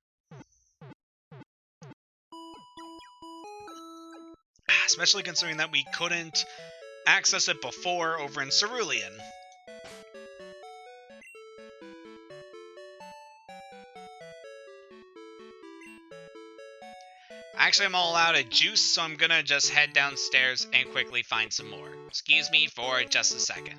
Especially considering that we couldn't access it before over in Cerulean. Actually, I'm all out of juice, so I'm gonna just head downstairs and quickly find some more. Excuse me for just a second.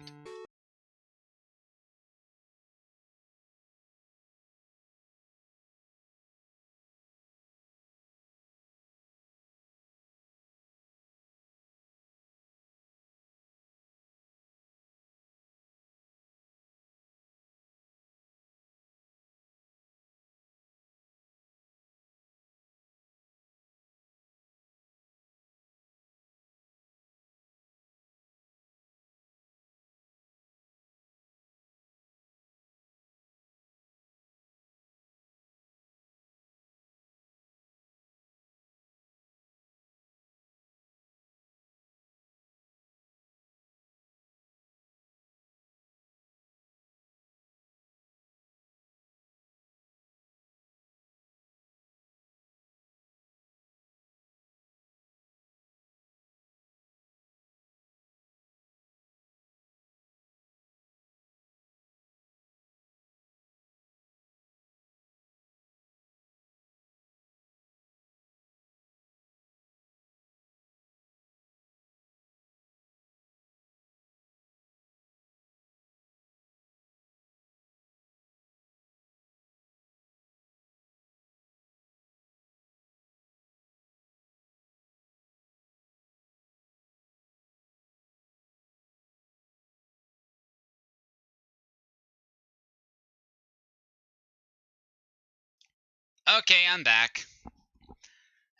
Okay, I'm back.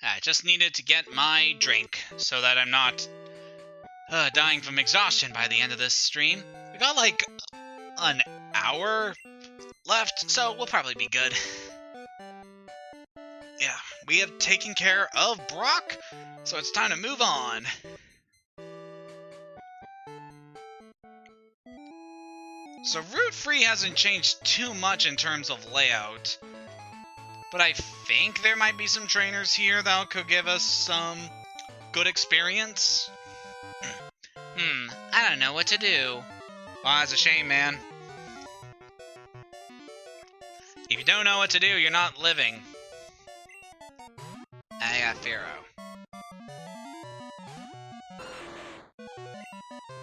I just needed to get my drink so that I'm not dying from exhaustion by the end of this stream. We got like an hour left, so we'll probably be good. Yeah, we have taken care of Brock, so it's time to move on. So Route Free hasn't changed too much in terms of layout, but I think there might be some trainers here that could give us some good experience. I don't know what to do. Well, that's a shame, man. If you don't know what to do, you're not living. I got Pharaoh.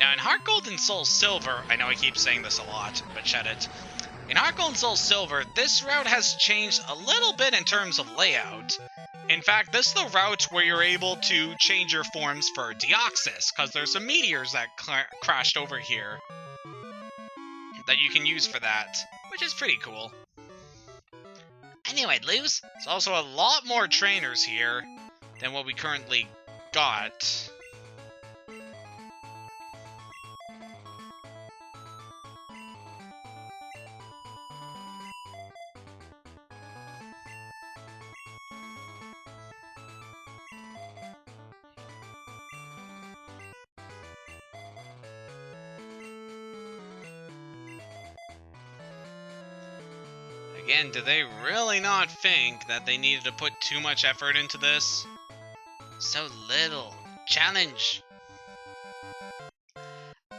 Now, in Heart Gold and Soul Silver, I know I keep saying this a lot, but shut it. In Heart Gold and Soul Silver, this route has changed a little bit in terms of layout. In fact, this is the route where you're able to change your forms for Deoxys, because there's some meteors that crashed over here that you can use for that, which is pretty cool. Anyway, Luz, there's also a lot more trainers here than what we currently got. Again, do they really not think that they needed to put too much effort into this? So little. Challenge.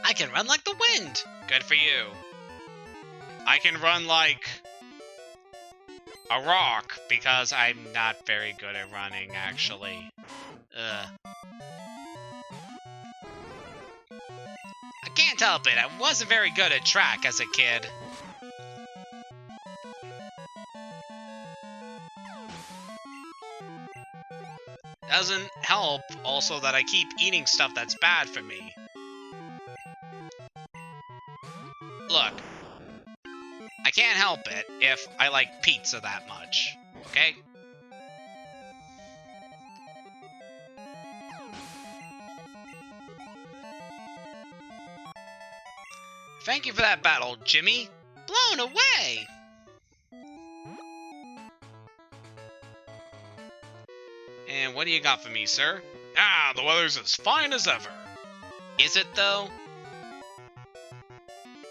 I can run like the wind. Good for you. I can run like a rock because I'm not very good at running, actually. I can't help it. I wasn't very good at track as a kid. Doesn't help also that I keep eating stuff that's bad for me. Look, I can't help it if I like pizza that much, okay? Thank you for that battle, Jimmy. blown away! And what do you got for me, sir? Ah, the weather's as fine as ever. Is it, though?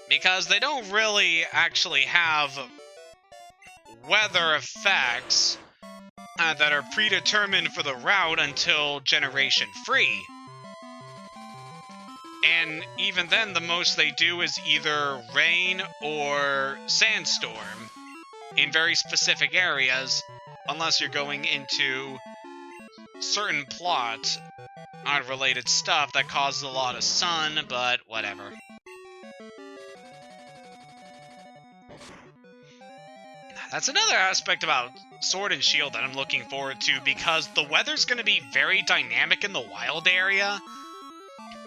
Because they don't really actually have weather effects that are predetermined for the route until Generation 3. And even then, the most they do is either rain or sandstorm in very specific areas, unless you're going into certain plot related stuff that causes a lot of sun, but whatever. That's another aspect about Sword and Shield that I'm looking forward to, because the weather's going to be very dynamic in the wild area,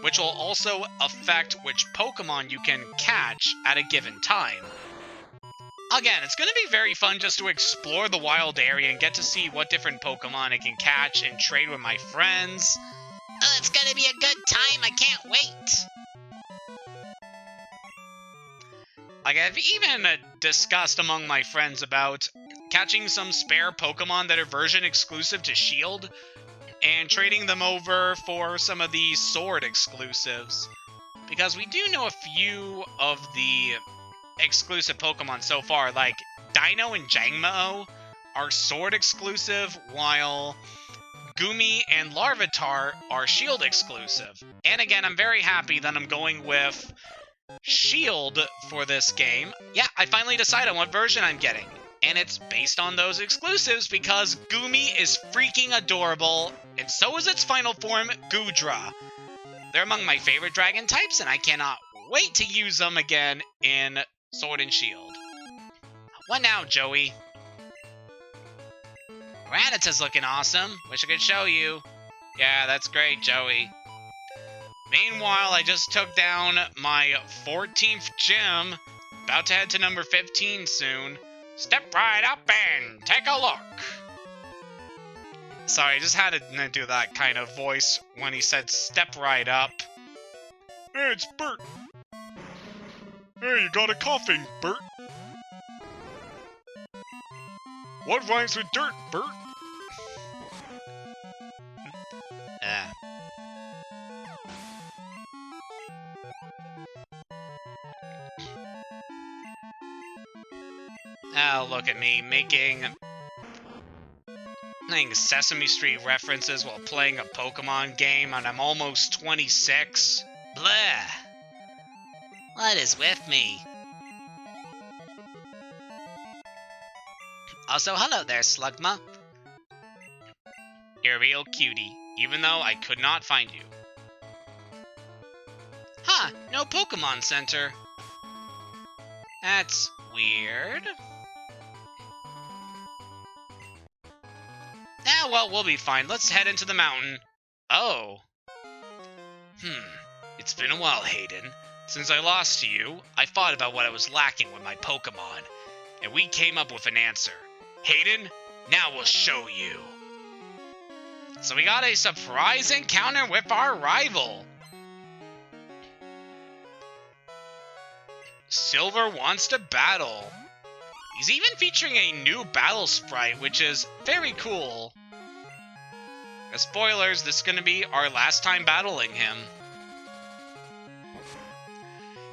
which will also affect which Pokemon you can catch at a given time. Again, it's going to be very fun just to explore the wild area and get to see what different Pokemon I can catch and trade with my friends. Oh, it's gonna be a good time, I can't wait! Like, I've even discussed among my friends about catching some spare Pokemon that are version exclusive to Shield, and trading them over for some of the Sword exclusives. Because we do know a few of the exclusive Pokemon so far, like Dino and Jangmo are Sword exclusive, while Gumi and Larvitar are Shield exclusive. And again, I'm very happy that I'm going with Shield for this game. Yeah, I finally decided on what version I'm getting. And it's based on those exclusives because Gumi is freaking adorable, and so is its final form, Goodra. They're among my favorite dragon types, and I cannot wait to use them again in Sword and Shield. What now, Joey? Rattata's looking awesome. Wish I could show you. Yeah, that's great, Joey. Meanwhile, I just took down my 14th gym. About to head to number 15 soon. Step right up and take a look. Sorry, I just had to do that kind of voice when he said step right up. Hey, it's Bert. Hey, you got a coughing, Bert. What rhymes with dirt, Bert? Oh, look at me, making Sesame Street references while playing a Pokemon game, and I'm almost 26. Blah. What is with me? Also, hello there, Slugma. You're a real cutie, even though I could not find you. Huh, no Pokemon Center. That's weird. Ah, well, we'll be fine. Let's head into the mountain. Oh. It's been a while, Hayden. Since I lost to you, I thought about what I was lacking with my Pokemon, and we came up with an answer. Hayden, now we'll show you. So we got a surprise encounter with our rival. Silver wants to battle. He's even featuring a new battle sprite, which is very cool. Spoilers, this is going to be our last time battling him.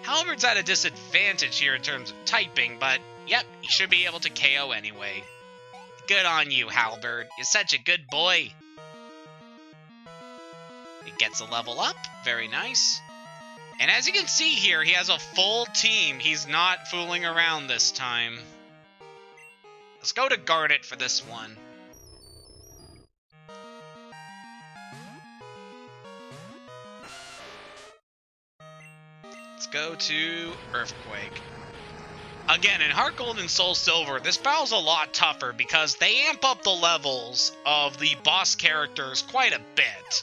Halberd's at a disadvantage here in terms of typing, but yep, he should be able to KO anyway. Good on you, Halberd. You're such a good boy. He gets a level up. Very nice. And as you can see here, he has a full team. He's not fooling around this time. Let's go to Garnet for this one. Let's go to Earthquake. Again, in Heart Gold and Soul Silver, this battle's a lot tougher because they amp up the levels of the boss characters quite a bit.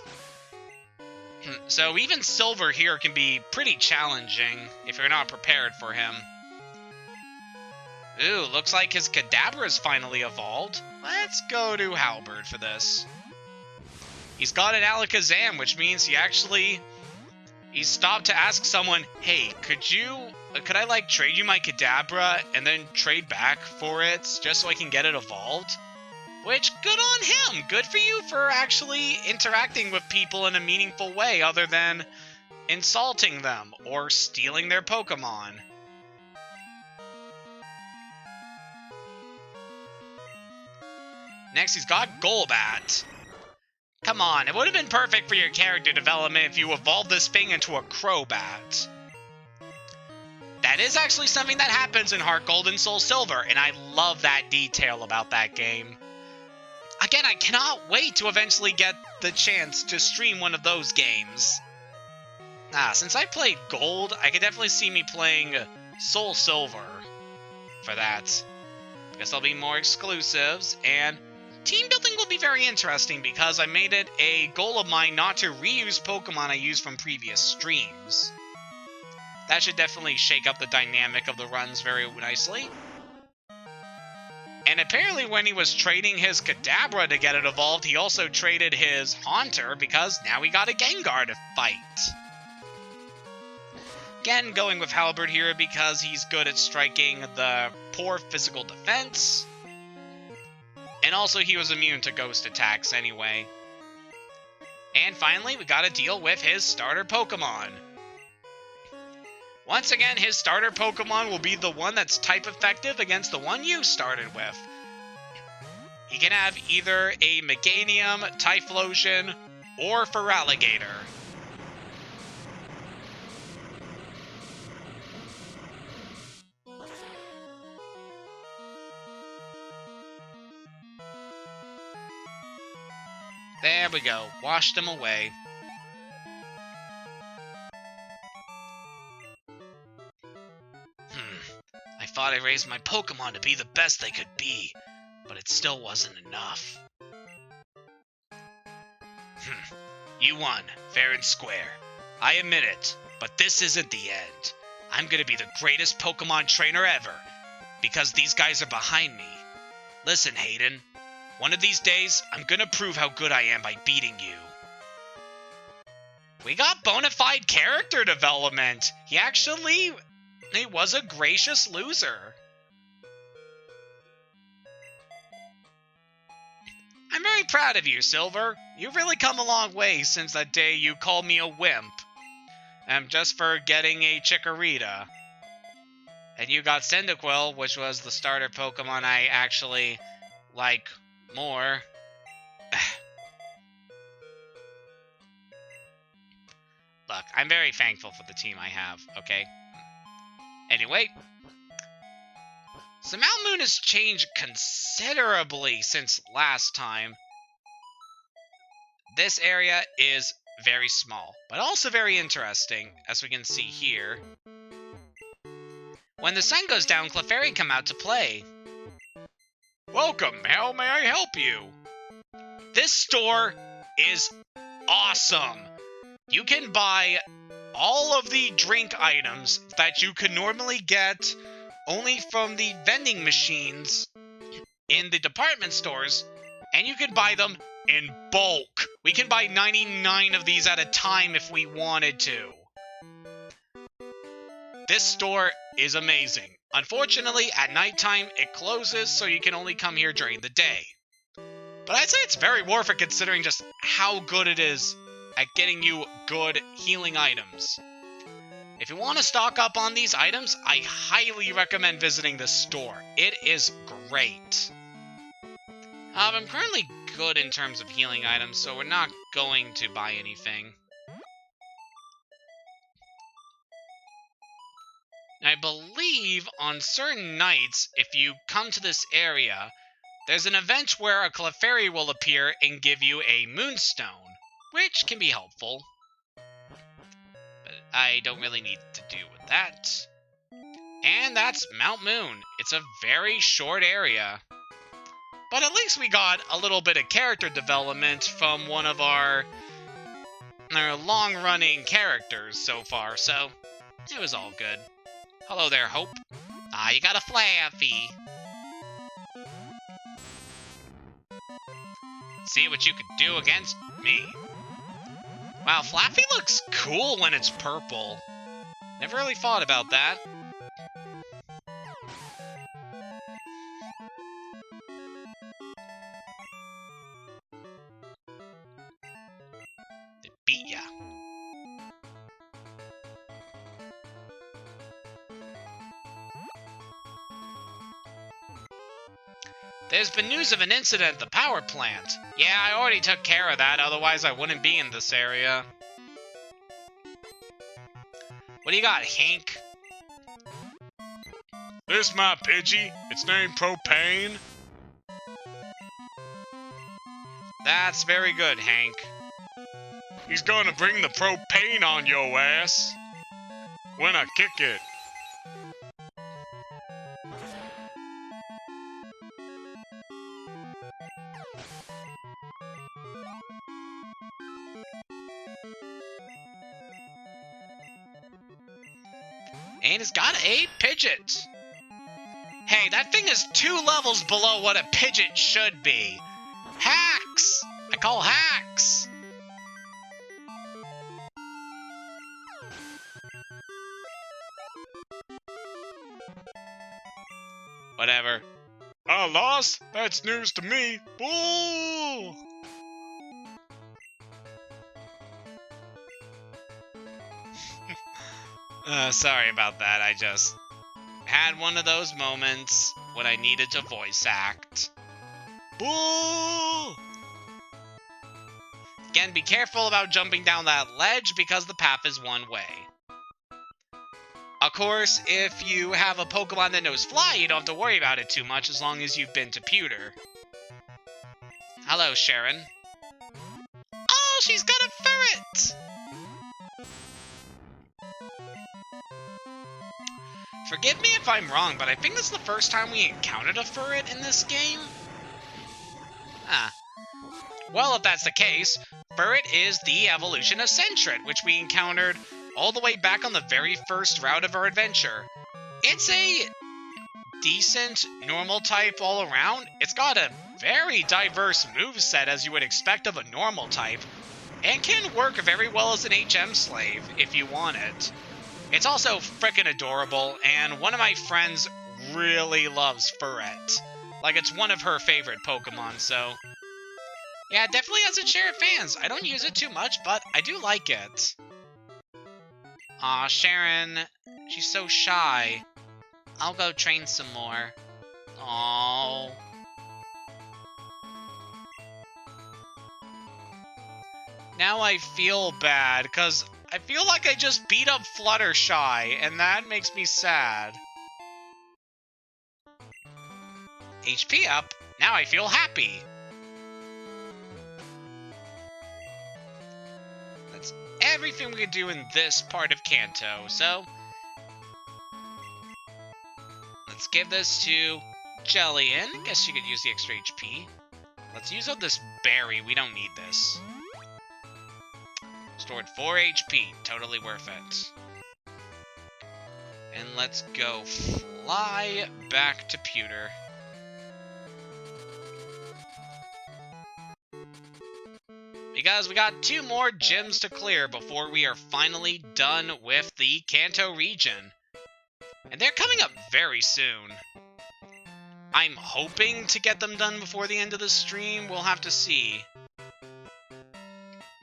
So even Silver here can be pretty challenging if you're not prepared for him. Ooh, looks like his Kadabra's finally evolved. Let's go to Halberd for this. He's got an Alakazam, which means he stopped to ask someone, hey, could you could I, like, trade you my Kadabra and then trade back for it just so I can get it evolved? Which, good on him! Good for you for actually interacting with people in a meaningful way other than insulting them or stealing their Pokemon. Next, he's got Golbat. Come on, it would have been perfect for your character development if you evolved this thing into a Crobat. That is actually something that happens in Heart Gold and Soul Silver, and I love that detail about that game. Again, I cannot wait to eventually get the chance to stream one of those games. Since I played Gold, I could definitely see me playing Soul Silver for that. I guess there'll be more exclusives, and team building will be very interesting because I made it a goal of mine not to reuse Pokemon I used from previous streams. That should definitely shake up the dynamic of the runs very nicely. And apparently when he was trading his Kadabra to get it evolved, he also traded his Haunter because now we got a Gengar to fight. Again, going with Halberd here because he's good at striking the poor physical defense. And also he was immune to ghost attacks anyway. And finally, we gotta deal with his starter Pokemon. Once again, his starter Pokemon will be the one that's type effective against the one you started with. He can have either a Meganium, Typhlosion, or Feraligatr. There we go, washed him away. I thought I raised my Pokemon to be the best they could be, but it still wasn't enough. You won, fair and square. I admit it, but this isn't the end. I'm gonna be the greatest Pokemon trainer ever, because these guys are behind me. Listen, Hayden, one of these days, I'm gonna prove how good I am by beating you. We got bona fide character development. He was a gracious loser. I'm very proud of you, Silver. You've really come a long way since that day you called me a wimp. Just for getting a Chikorita. And you got Cyndaquil, which was the starter Pokemon I actually like more. Look, I'm very thankful for the team I have, okay? Anyway, so Mount Moon has changed considerably since last time. This area is very small, but also very interesting, as we can see here. When the sun goes down, Clefairy come out to play. Welcome, how may I help you? This store is awesome. You can buy all of the drink items that you could normally get only from the vending machines in the department stores, and you can buy them in bulk. We can buy 99 of these at a time if we wanted to. This store is amazing. Unfortunately, at nighttime, it closes, so you can only come here during the day. But I'd say it's very worth it considering just how good it is at getting you good healing items. If you want to stock up on these items, I highly recommend visiting this store. It is great. I'm currently good in terms of healing items, so we're not going to buy anything. I believe on certain nights, if you come to this area, there's an event where a Clefairy will appear and give you a Moonstone, which can be helpful. But I don't really need to do with that. And that's Mount Moon. It's a very short area. But at least we got a little bit of character development from one of our long-running characters so far, so it was all good. Hello there, Hope. You got a Flaffy. See what you could do against me. Wow, Flaffy looks cool when it's purple. Never really thought about that. Yeah. There's been news of an incident at the power plant. Yeah, I already took care of that, otherwise I wouldn't be in this area. What do you got, Hank? This my Pidgey. It's named Propane. That's very good, Hank. He's gonna bring the propane on your ass when I kick it. And it's got a Pidgeot. Hey, that thing is 2 levels below what a Pidgeot should be. Hacks! I call hacks! Whatever. I lost? That's news to me. Boo! Sorry about that. I just had one of those moments when I needed to voice act. Boo! Again, be careful about jumping down that ledge because the path is one way. Of course, if you have a Pokemon that knows Fly, you don't have to worry about it too much as long as you've been to Pewter. Hello, Sharon. Oh, she's got a ferret! Forgive me if I'm wrong, but I think this is the first time we encountered a ferret in this game? Ah. Well, if that's the case, ferret is the evolution of Sentret, which we encountered all the way back on the very first route of our adventure. It's a decent normal type all around. It's got a very diverse moveset as you would expect of a normal type, and can work very well as an HM slave if you want it. It's also frickin' adorable, and one of my friends really loves Ferret. Like, it's one of her favorite Pokemon, so yeah, it definitely has its share of fans. I don't use it too much, but I do like it. Aw, Sharon, she's so shy. I'll go train some more. Aww. Now I feel bad, because I feel like I just beat up Fluttershy, and that makes me sad. HP up. Now I feel happy. That's everything we could do in this part of Kanto, so let's give this to Jillian. Guess she could use the extra HP. Let's use up this berry. We don't need this. Stored 4 HP. Totally worth it. And let's go fly back to Pewter. Because we got 2 more gyms to clear before we are finally done with the Kanto region. And they're coming up very soon. I'm hoping to get them done before the end of the stream. We'll have to see.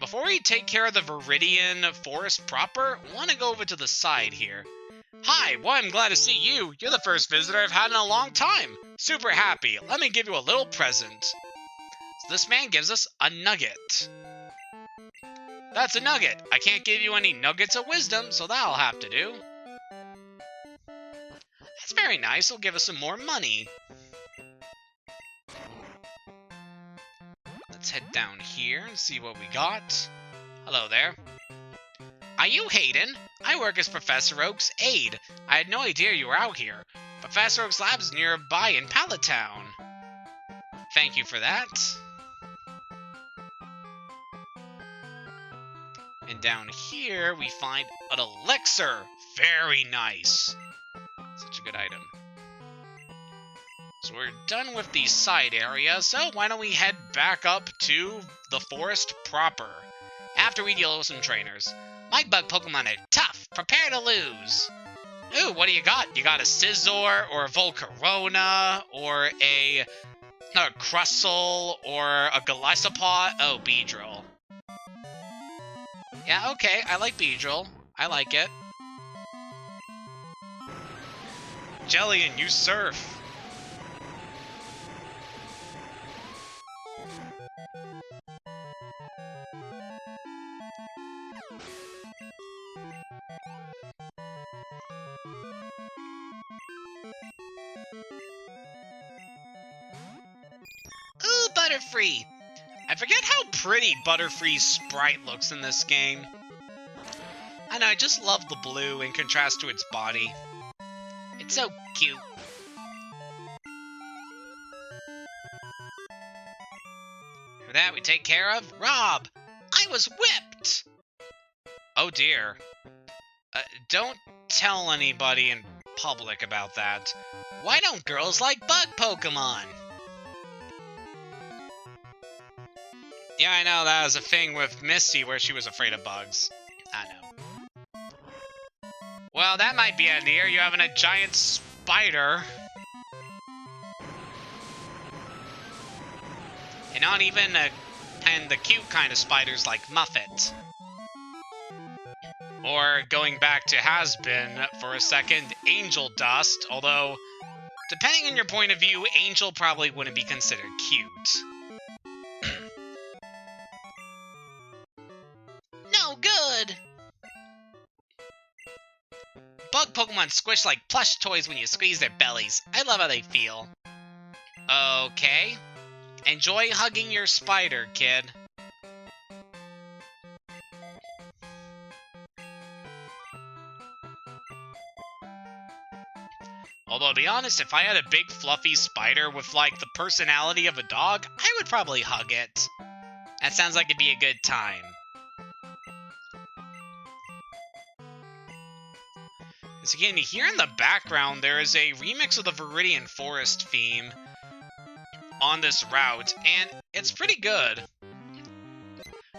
Before we take care of the Viridian Forest proper, I want to go over to the side here. Hi, well, I'm glad to see you. You're the first visitor I've had in a long time. Super happy. Let me give you a little present. So this man gives us a nugget. That's a nugget. I can't give you any nuggets of wisdom, so that'll have to do. That's very nice. He'll give us some more money. Let's head down here and see what we got. Hello there. Are you Hayden? I work as Professor Oak's aide. I had no idea you were out here. Professor Oak's lab is nearby in Pallet Town. Thank you for that. And down here we find an elixir. Very nice. Such a good item. So we're done with the side area, so why don't we head back up to the forest proper, after we deal with some trainers. My bug Pokemon are tough. Prepare to lose. Ooh, what do you got? You got a Scizor, or a Volcarona, or a Crustle, or a Golisopod? Oh, Beedrill. Yeah, okay, I like Beedrill. I like it. Jellian, you surf. Ooh, Butterfree! I forget how pretty Butterfree's sprite looks in this game. I know, I just love the blue in contrast to its body. It's so cute. For that, we take care of Rob. I was whipped! Oh dear. Don't tell anybody in public about that. Why don't girls like bug Pokemon? Yeah, I know, that was a thing with Misty where she was afraid of bugs. I know. Well, that might be it here. You having a giant spider. And not even and the cute kind of spiders like Muffet. Or, going back to Has-Been for a second, Angel Dust, although, depending on your point of view, Angel probably wouldn't be considered cute. No good! Bug Pokemon squish like plush toys when you squeeze their bellies. I love how they feel. Okay. Enjoy hugging your spider, kid. Although, to be honest, if I had a big fluffy spider with, like, the personality of a dog, I would probably hug it. That sounds like it'd be a good time. As again, here in the background, there is a remix of the Viridian Forest theme on this route, and it's pretty good.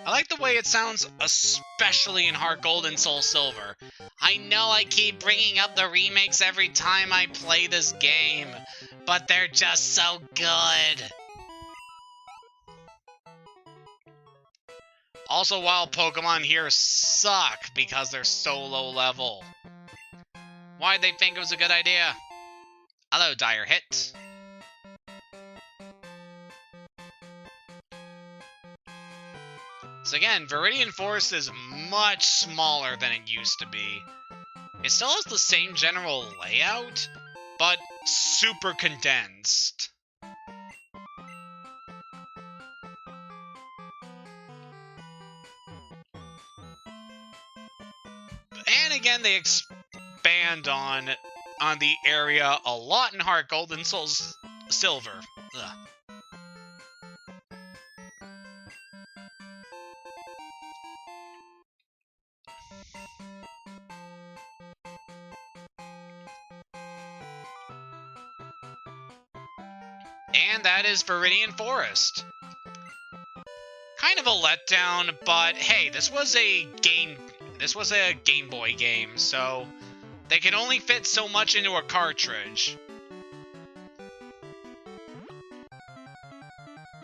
I like the way it sounds, especially in Heart Gold and Soul Silver. I know I keep bringing up the remakes every time I play this game, but they're just so good. Also, wild Pokemon here suck because they're so low level. Why'd they think it was a good idea? Hello, Dire Hit. So again, Viridian Forest is much smaller than it used to be. It still has the same general layout, but super condensed. And again, they expand on the area a lot in Heart Gold and Soul Silver. Ugh. And that is Viridian Forest. Kind of a letdown, but hey, this was a Game Boy game, so they can only fit so much into a cartridge.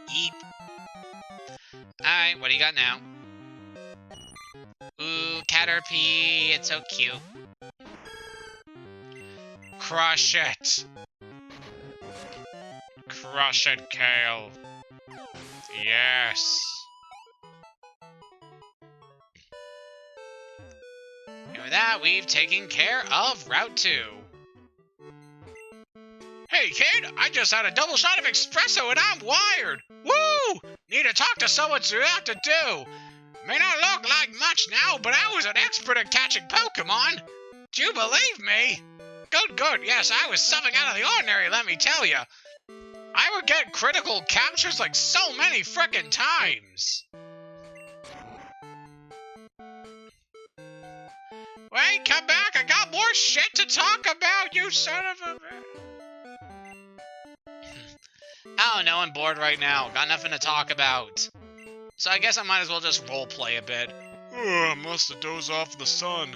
Yeep. Alright, what do you got now? Ooh, Caterpie, it's so cute. Crush it! Crush it, Kale. Yes. And with that, we've taken care of Route 2. Hey, kid, I just had a double shot of espresso and I'm wired! Woo! Need to talk to someone to have to do. May not look like much now, but I was an expert at catching Pokemon. Do you believe me? Good, yes, I was something out of the ordinary, let me tell you. I would get critical captures like so many frickin' times. Wait, come back, I got more shit to talk about, you son of a... I don't know, I'm bored right now, got nothing to talk about. So I guess I might as well just roleplay a bit. I must have dozed off in the sun.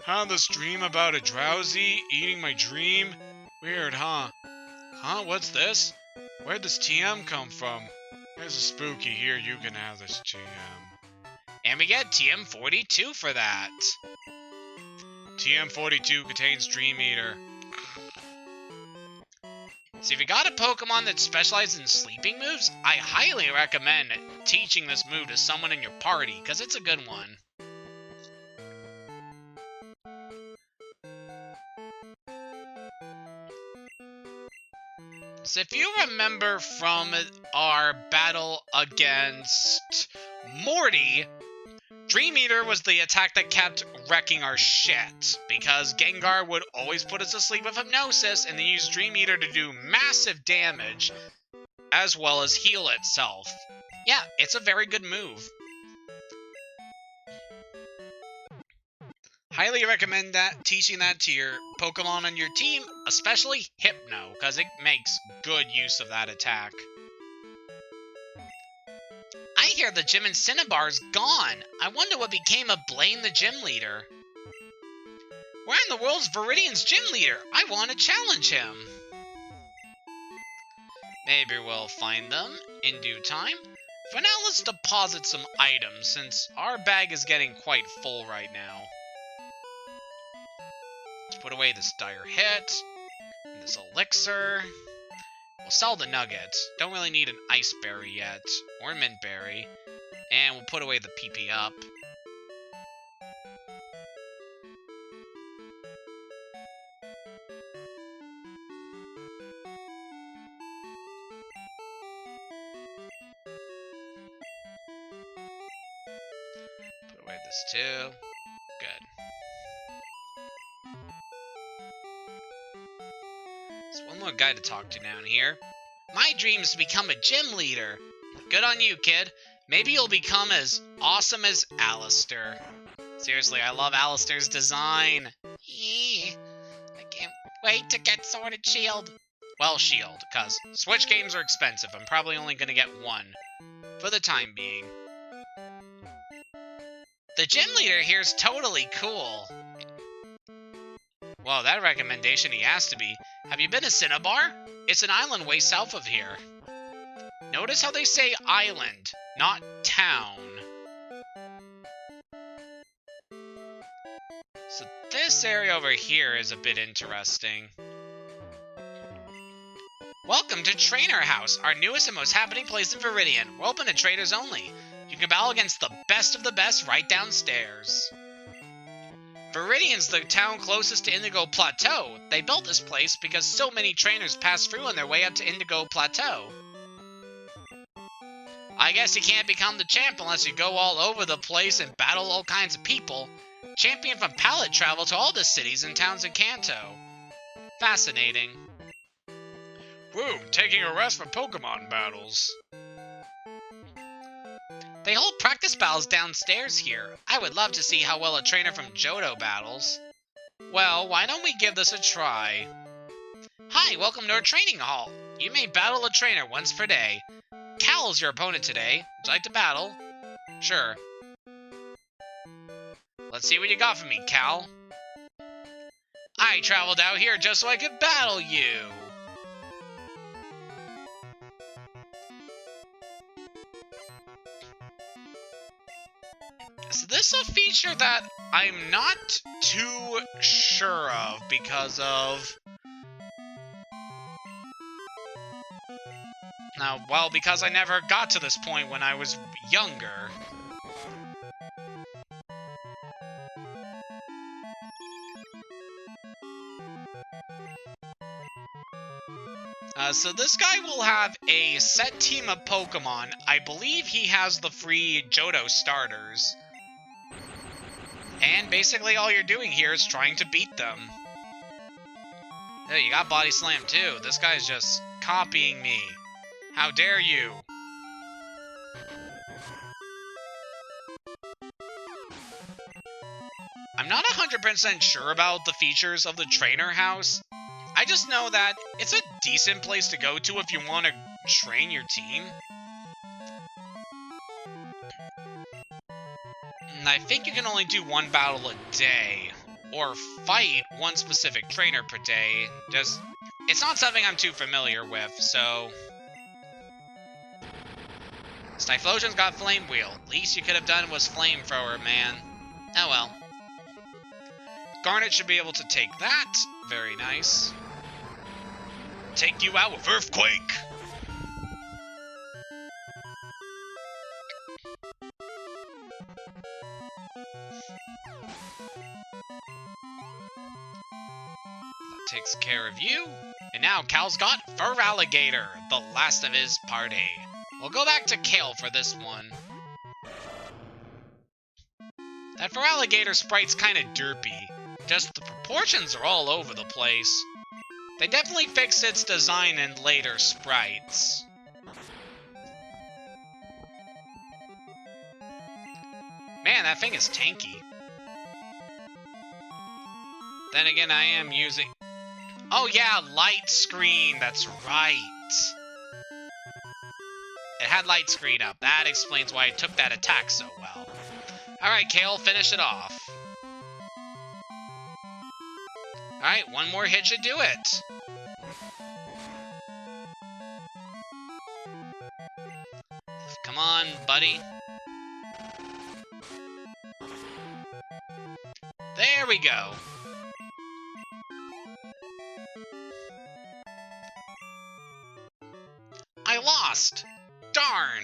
Had this dream about a drowsy eating my dream. Weird, huh? Huh, what's this? Where'd this TM come from? There's a spooky here, you can have this TM. And we get TM42 for that. TM42 contains Dream Eater. So if you got a Pokemon that specializes in sleeping moves, I highly recommend teaching this move to someone in your party, because it's a good one. So if you remember from our battle against Morty, Dream Eater was the attack that kept wrecking our shit, because Gengar would always put us to sleep with Hypnosis, and then use Dream Eater to do massive damage, as well as heal itself. Yeah, it's a very good move. Highly recommend teaching that to your Pokemon on your team, especially Hypno, because it makes good use of that attack. I hear the gym in Cinnabar's gone. I wonder what became of Blaine the gym leader. Where in the world's Viridian's gym leader? I want to challenge him. Maybe we'll find them in due time. For now, let's deposit some items, since our bag is getting quite full right now. Let's put away this dire hit, and this elixir. We'll sell the nuggets. Don't really need an ice berry yet, or mint berry. And we'll put away the PP up. Put away this too. Good. There's one more guy to talk to down here. My dream is to become a gym leader. Good on you, kid. Maybe you'll become as awesome as Alistair. Seriously, I love Alistair's design. I can't wait to get Sword and Shield. Well, Shield, because Switch games are expensive. I'm probably only going to get one, for the time being. The gym leader here is totally cool. Well, that recommendation he has to be. Have you been to Cinnabar? It's an island way south of here. Notice how they say island, not town. So this area over here is a bit interesting. Welcome to Trainer House, our newest and most happening place in Viridian. We're open to traders only. You can battle against the best of the best right downstairs. Viridian's the town closest to Indigo Plateau. They built this place because so many trainers pass through on their way up to Indigo Plateau. I guess you can't become the champ unless you go all over the place and battle all kinds of people. Champion from pallet travel to all the cities and towns in Kanto. Fascinating. Woo, taking a rest from Pokemon battles. They hold practice battles downstairs here. I would love to see how well a trainer from Johto battles. Well, why don't we give this a try? Hi, welcome to our training hall. You may battle a trainer once per day. Cal's your opponent today. Would you like to battle? Sure. Let's see what you got for me, Cal. I traveled out here just so I could battle you. So this is a feature that I'm not too sure of because of... because I never got to this point when I was younger. So this guy will have a set team of Pokemon. I believe he has the free Johto starters. And basically all you're doing here is trying to beat them. Hey, you got Body Slam too. This guy's just copying me. How dare you? I'm not 100% sure about the features of the trainer house. I just know that it's a decent place to go to if you want to train your team. And I think you can only do one battle a day, or fight one specific trainer per day. It's not something I'm too familiar with, so... Typhlosion's got Flame Wheel. Least you could have done was Flamethrower, man. Oh well. Garnet should be able to take that. Very nice. Take you out with Earthquake! That takes care of you. And now Cal's got Feraligatr, the last of his party. We'll go back to Kale for this one. That Feraligatr sprite's kinda derpy. Just the proportions are all over the place. They definitely fixed its design in later sprites. Man, that thing is tanky. Then again, I am using... Oh yeah, light screen, that's right. It had light screen up. That explains why it took that attack so well. Alright, Kale, finish it off. Alright, one more hit should do it. Come on, buddy. There we go. I lost. Darn.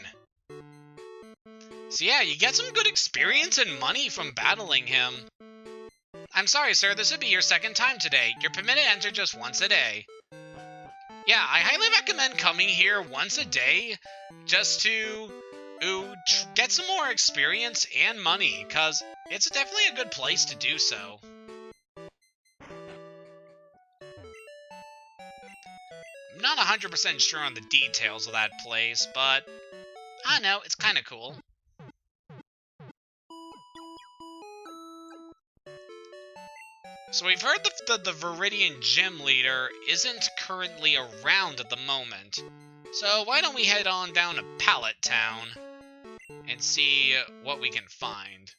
So yeah, you get some good experience and money from battling him. I'm sorry, sir, this would be your second time today. You're permitted to enter just once a day. Yeah, I highly recommend coming here once a day just to get some more experience and money, because it's definitely a good place to do so. I'm not 100% sure on the details of that place, but I don't know, it's kind of cool. So we've heard the Viridian Gym Leader isn't currently around at the moment. So why don't we head on down to Pallet Town and see what we can find.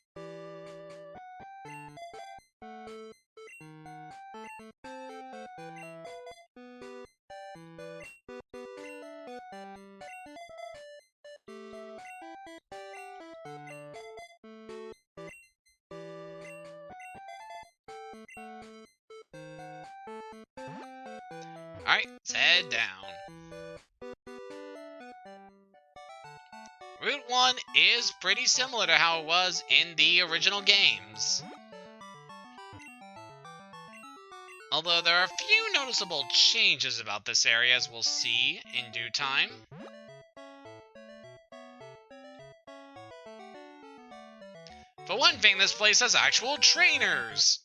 Alright, let's head down. Route 1 is pretty similar to how it was in the original games. Although there are a few noticeable changes about this area, as we'll see in due time. For one thing, this place has actual trainers!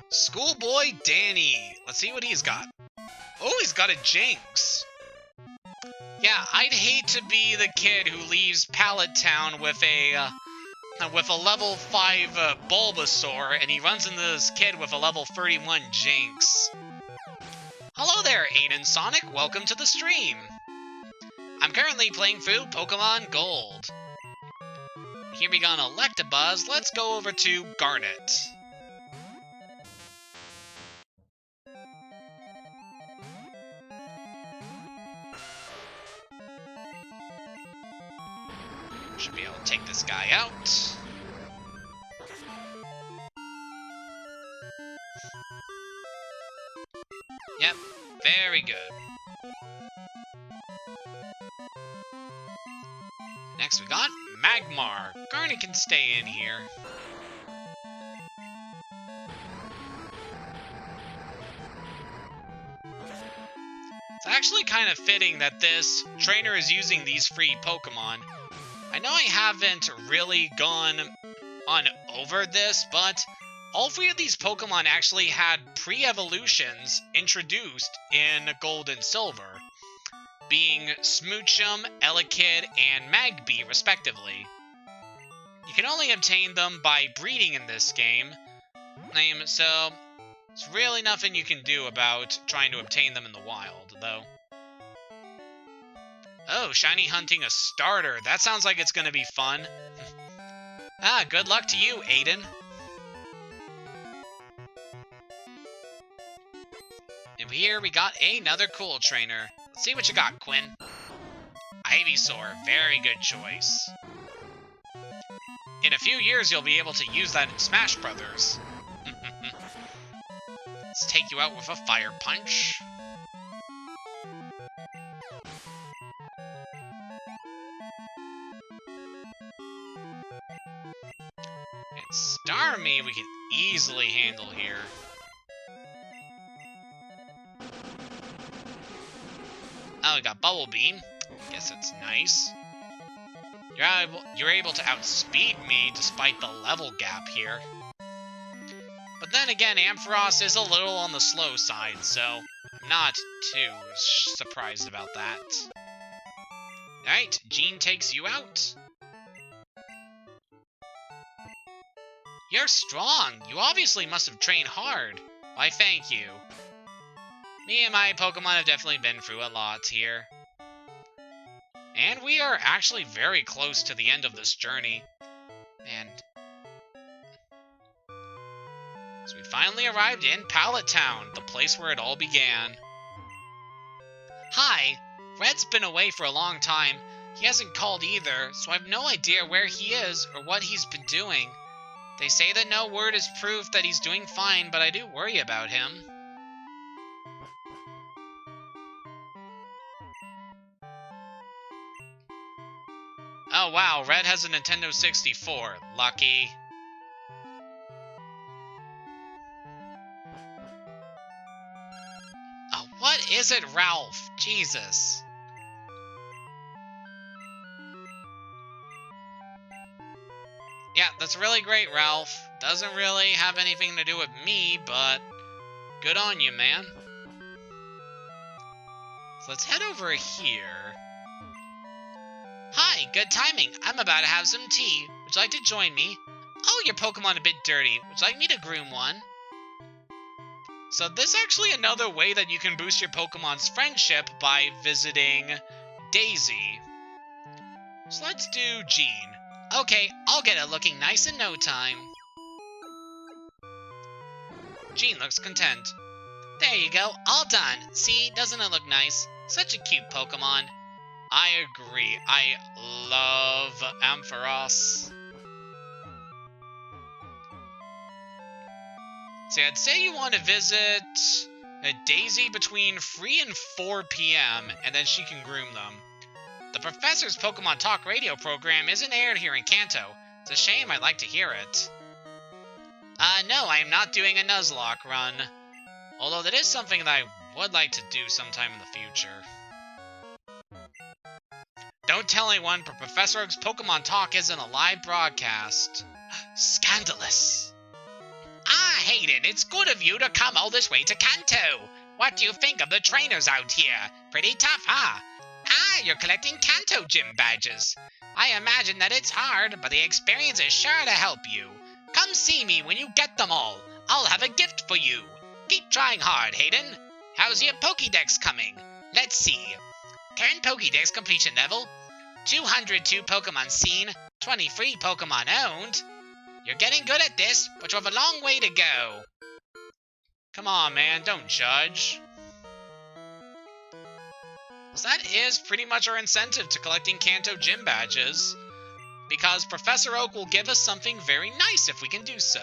Schoolboy Danny. Let's see what he's got. Oh, he's got a Jinx. Yeah, I'd hate to be the kid who leaves Pallet Town with a level 5 Bulbasaur, and he runs into this kid with a level 31 Jinx. Hello there, Aiden Sonic. Welcome to the stream. I'm currently playing through Pokemon Gold. Here we got an Electabuzz. Let's go over to Garnet. Should be able to take this guy out. Yep, very good. Next we got Magmar. Garnet can stay in here. It's actually kind of fitting that this trainer is using these free Pokemon. I know I haven't really gone on over this, but all three of these Pokemon actually had pre-evolutions introduced in Gold and Silver, being Smoochum, Elekid, and Magby, respectively. You can only obtain them by breeding in this game, so there's really nothing you can do about trying to obtain them in the wild, though. Oh, shiny hunting a starter. That sounds like it's going to be fun. Ah, good luck to you, Aiden. And here we got another cool trainer. Let's see what you got, Quinn. Ivysaur, very good choice. In a few years, you'll be able to use that in Smash Brothers. Let's take you out with a Fire Punch. And Starmie we can easily handle here. Oh, we got Bubble Beam. Guess that's nice. You're able to outspeed me despite the level gap here. But then again, Ampharos is a little on the slow side, so I'm not too surprised about that. Alright, Jean takes you out. You're strong. You obviously must have trained hard. Why, thank you. Me and my Pokemon have definitely been through a lot here. And we are actually very close to the end of this journey. And so we finally arrived in Pallet Town, the place where it all began. Hi! Red's been away for a long time. He hasn't called either, so I have no idea where he is or what he's been doing. They say that no word is proof that he's doing fine, but I do worry about him. Oh wow, Red has a Nintendo 64. Lucky. Oh, what is it, Ralph? Jesus. Yeah, that's really great, Ralph. Doesn't really have anything to do with me, but good on you, man. So let's head over here. Hi, good timing. I'm about to have some tea. Would you like to join me? Oh, your Pokemon a bit dirty. Would you like me to groom one? So this is actually another way that you can boost your Pokemon's friendship by visiting Daisy. So let's do Jean. Okay, I'll get it looking nice in no time. Jean looks content. There you go, all done. See, doesn't it look nice? Such a cute Pokemon. I agree. I love Ampharos. See, I'd say you want to visit Daisy between 3 and 4 p.m., and then she can groom them. The professor's Pokemon Talk radio program isn't aired here in Kanto. It's a shame. I'd like to hear it. No, I am not doing a Nuzlocke run. Although that is something that I would like to do sometime in the future. Don't tell anyone, but Professor Oak's Pokemon Talk isn't a live broadcast. Scandalous. Ah, Hayden, it's good of you to come all this way to Kanto. What do you think of the trainers out here? Pretty tough, huh? Ah, you're collecting Kanto gym badges. I imagine that it's hard, but the experience is sure to help you. Come see me when you get them all. I'll have a gift for you. Keep trying hard, Hayden. How's your Pokédex coming? Let's see. Current Pokédex completion level, 202 Pokemon seen, 23 Pokemon owned. You're getting good at this, but you have a long way to go. Come on, man, don't judge. So that is pretty much our incentive to collecting Kanto gym badges, because Professor Oak will give us something very nice if we can do so.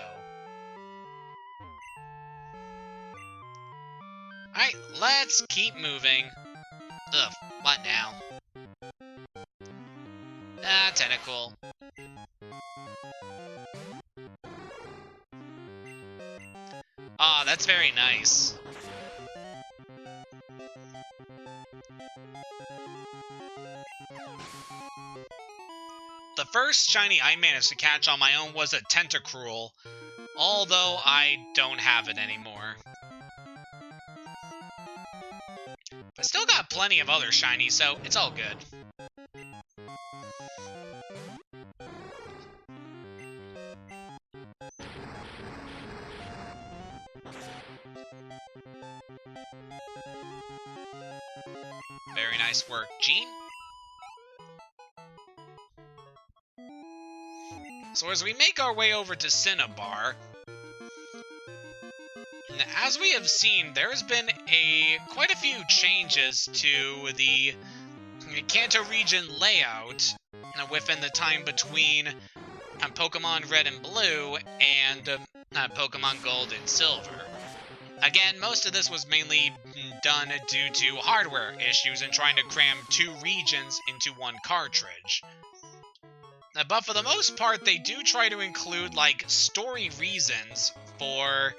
Alright, let's keep moving. Ugh, what now? Ah, Tentacool. Ah, that's very nice. The first shiny I managed to catch on my own was a Tentacruel, although I don't have it anymore. I still got plenty of other shinies, so it's all good. Very nice work, Jean. So as we make our way over to Cinnabar, as we have seen, there's been quite a few changes to the Kanto region layout within the time between Pokemon Red and Blue and Pokemon Gold and Silver. Again, most of this was mainly done due to hardware issues and trying to cram 2 regions into 1 cartridge. But for the most part, they do try to include, like, story reasons for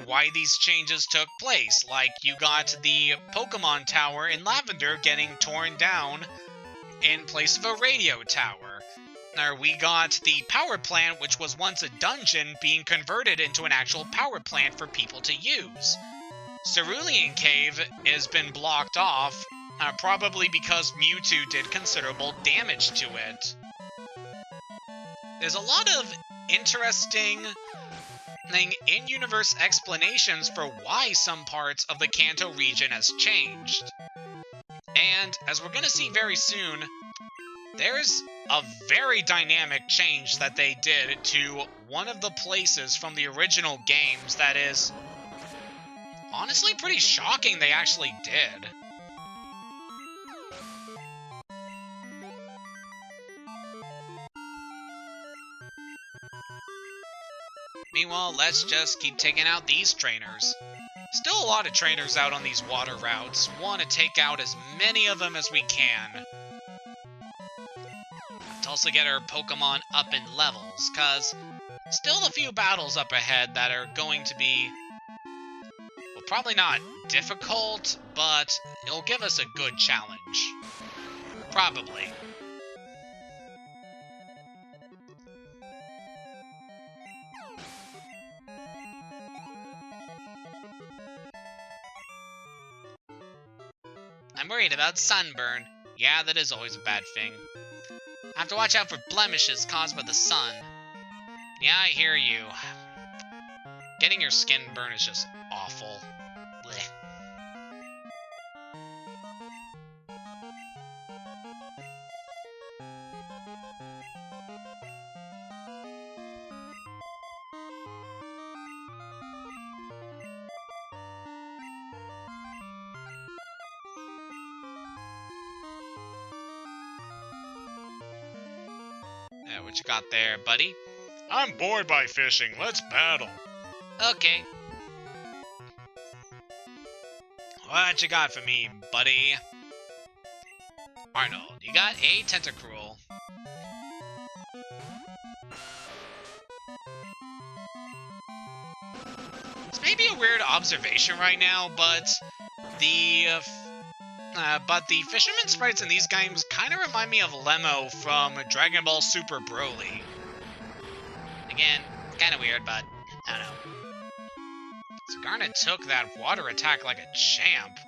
why these changes took place. Like, you got the Pokemon Tower in Lavender getting torn down in place of a radio tower. We got the power plant, which was once a dungeon, being converted into an actual power plant for people to use. Cerulean Cave has been blocked off, probably because Mewtwo did considerable damage to it. There's a lot of interesting in-universe explanations for why some parts of the Kanto region has changed. And, as we're gonna see very soon, there's a very dynamic change that they did to one of the places from the original games that is honestly pretty shocking they actually did. Meanwhile, let's just keep taking out these trainers. Still a lot of trainers out on these water routes. Want to take out as many of them as we can. To also get our Pokemon up in levels, because still a few battles up ahead that are going to be, well, probably not difficult, but it'll give us a good challenge. Probably. I'm worried about sunburn. Yeah, that is always a bad thing. I have to watch out for blemishes caused by the sun. Yeah, I hear you. Getting your skin burned is just awful. Blech. What you got there, buddy? I'm bored by fishing. Let's battle. Okay. What you got for me, buddy? Arnold, you got a Tentacruel. This may be a weird observation right now, but the fisherman sprites in these games kind of remind me of Lemo from Dragon Ball Super Broly. Again, kind of weird, but I don't know. So Garnet took that water attack like a champ.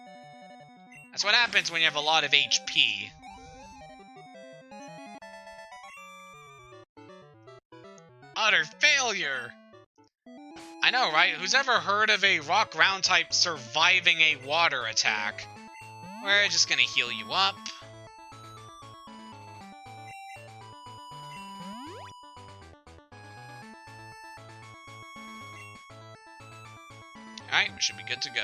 That's what happens when you have a lot of HP. Utter failure! I know, right? Who's ever heard of a rock ground type surviving a water attack? We're just gonna heal you up. Alright, we should be good to go.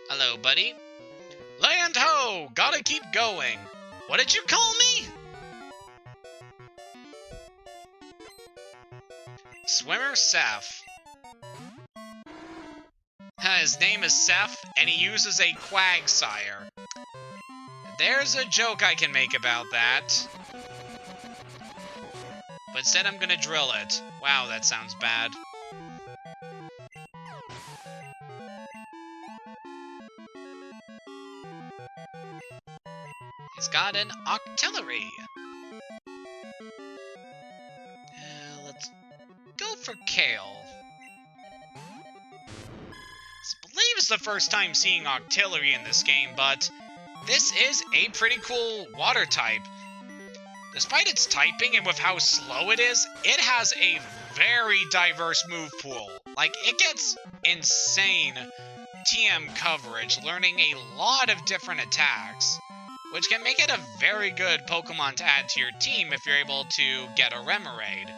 Hello, buddy. Land ho! Gotta keep going. What did you call me? Swimmer Seth. His name is Seth, and he uses a Quagsire. There's a joke I can make about that. But instead I'm gonna drill it. Wow, that sounds bad. He's got an Octillery. Let's go for Kale. I believe it's the first time seeing Octillery in this game, but this is a pretty cool water type. Despite its typing and with how slow it is, it has a very diverse move pool. Like, it gets insane TM coverage, learning a lot of different attacks. which can make it a very good Pokemon to add to your team if you're able to get a Remoraid.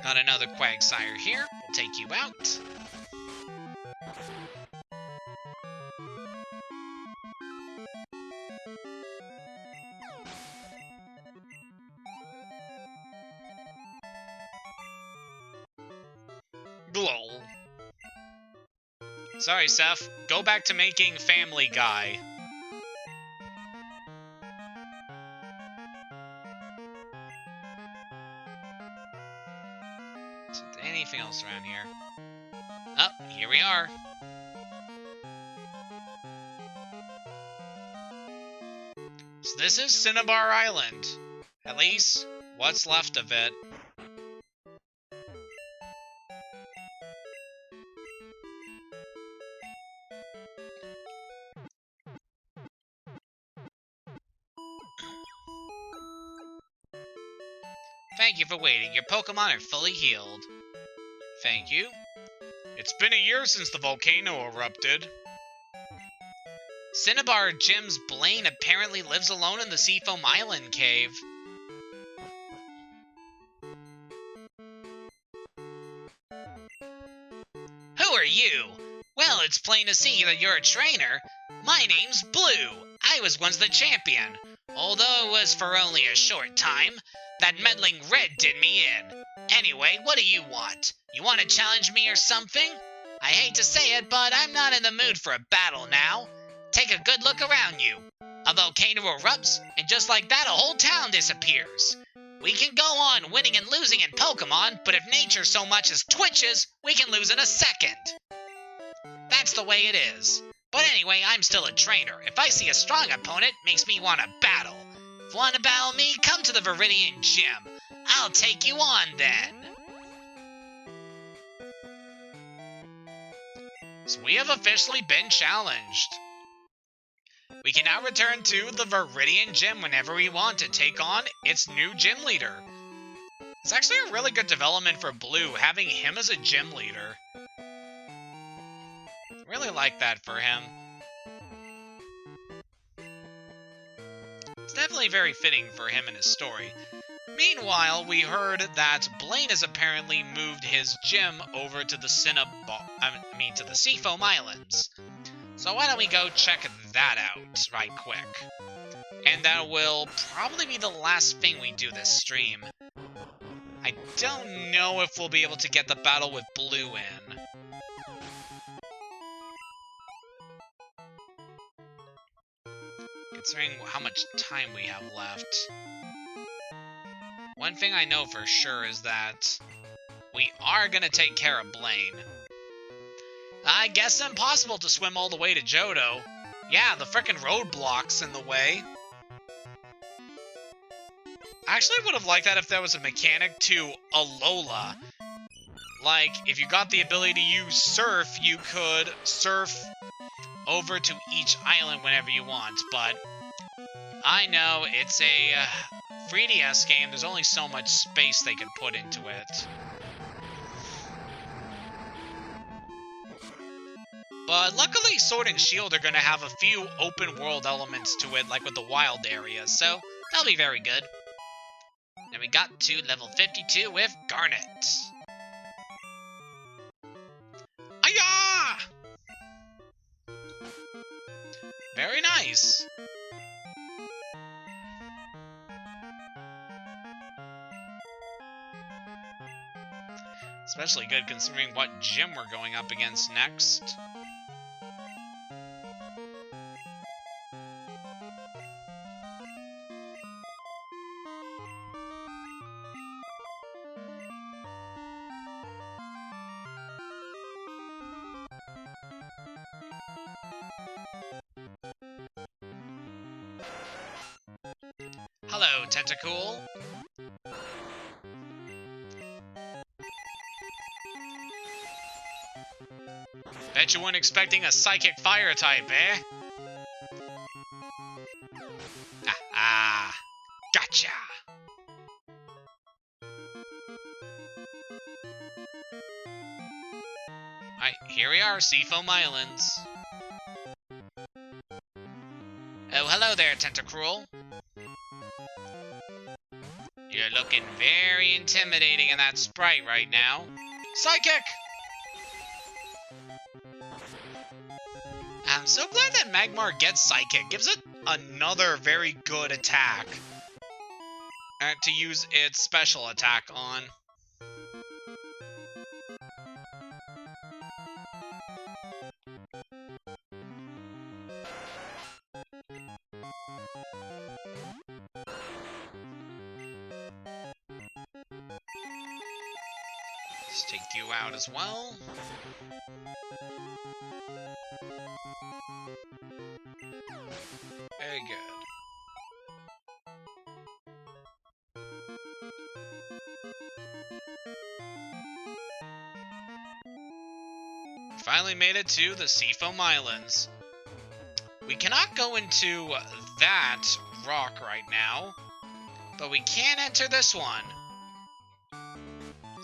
Got another Quagsire here. We'll take you out. Lol. Sorry, Seth. Go back to making Family Guy. Is there anything else around here? Oh, here we are. So this is Cinnabar Island. At least, what's left of it. Thank you for waiting. Your Pokemon are fully healed. Thank you. It's been a year since the volcano erupted. Cinnabar Gym's Blaine apparently lives alone in the Seafoam Island cave. Who are you? Well, it's plain to see that you're a trainer. My name's Blue. I was once the champion, although it was for only a short time. That meddling Red did me in. Anyway, what do you want? You want to challenge me or something? I hate to say it, but I'm not in the mood for a battle now. Take a good look around you. A volcano erupts, and just like that, a whole town disappears. We can go on winning and losing in Pokemon, but if nature so much as twitches, we can lose in a second. That's the way it is. But anyway, I'm still a trainer. If I see a strong opponent, it makes me want to battle. If you want to battle me, come to the Viridian Gym. I'll take you on then. So we have officially been challenged. We can now return to the Viridian Gym whenever we want to take on its new gym leader. It's actually a really good development for Blue, having him as a gym leader. Really like that for him. It's definitely very fitting for him and his story. Meanwhile, we heard that Blaine has apparently moved his gym over to the to the Seafoam Islands. So why don't we go check that out right quick. And that will probably be the last thing we do this stream. I don't know if we'll be able to get the battle with Blue in. Considering how much time we have left. One thing I know for sure is that we are gonna take care of Blaine. I guess it's impossible to swim all the way to Johto. Yeah, the frickin' roadblock's in the way. I actually would have liked that if there was a mechanic to Alola. Like, if you got the ability to use Surf, you could surf over to each island whenever you want, but I know it's a 3DS game, there's only so much space they could put into it. But luckily, Sword and Shield are going to have a few open world elements to it, like with the wild areas, so that'll be very good. And we got to level 52 with Garnet. Ayah! Very nice. Especially good considering what gym we're going up against next. Hello, Tentacool. Bet you weren't expecting a Psychic Fire type, eh? Ah, gotcha! Alright, here we are, Seafoam Islands. Hello there, Tentacruel. You're looking very intimidating in that sprite right now. Psychic! I'm so glad that Magmar gets Psychic. Gives it another very good attack to use its special attack on. Let's take you out as well. Very good. Finally made it to the Seafoam Islands. We cannot go into that rock right now, but we can enter this one.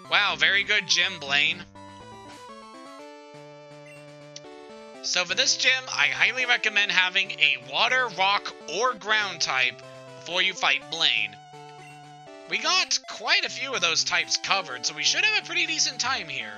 Wow, very good gym, Blaine. So for this gym, I highly recommend having a water, rock, or ground type before you fight Blaine. We got quite a few of those types covered, so we should have a pretty decent time here.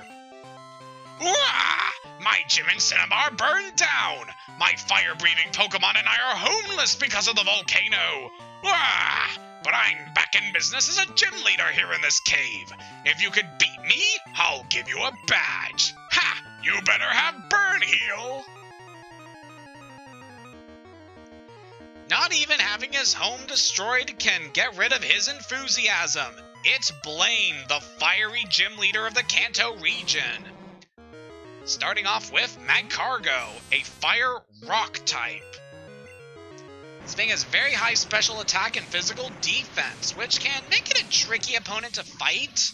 Wah! My gym in Cinnabar burned down! My fire-breathing Pokemon and I are homeless because of the volcano! Wah! But I'm back in business as a gym leader here in this cave. If you could beat me, I'll give you a badge. Ha! You better have Burn Heal! Not even having his home destroyed can get rid of his enthusiasm. It's Blaine, the fiery gym leader of the Kanto region. Starting off with Magcargo, a fire rock type. This thing has very high special attack and physical defense, which can make it a tricky opponent to fight.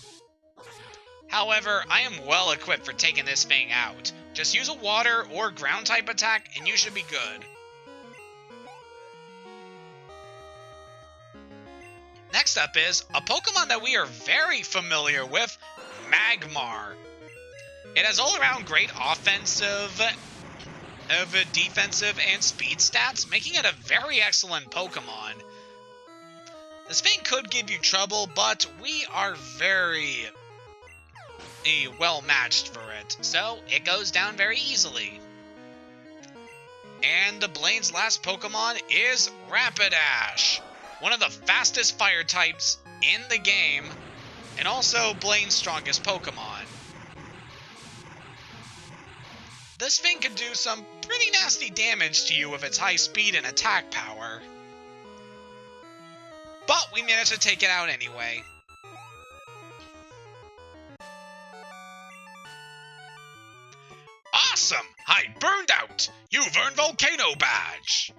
However, I am well equipped for taking this thing out. Just use a water or ground type attack and you should be good. Next up is a Pokemon that we are very familiar with, Magmar. It has all-around great offensive, defensive, and speed stats, making it a very excellent Pokemon. This thing could give you trouble, but we are very well matched for it, so it goes down very easily. And Blaine's last Pokemon is Rapidash, one of the fastest fire types in the game, and also Blaine's strongest Pokemon. This thing could do some pretty nasty damage to you with its high speed and attack power. But we managed to take it out anyway. Awesome! I burned out! You've earned Volcano Badge!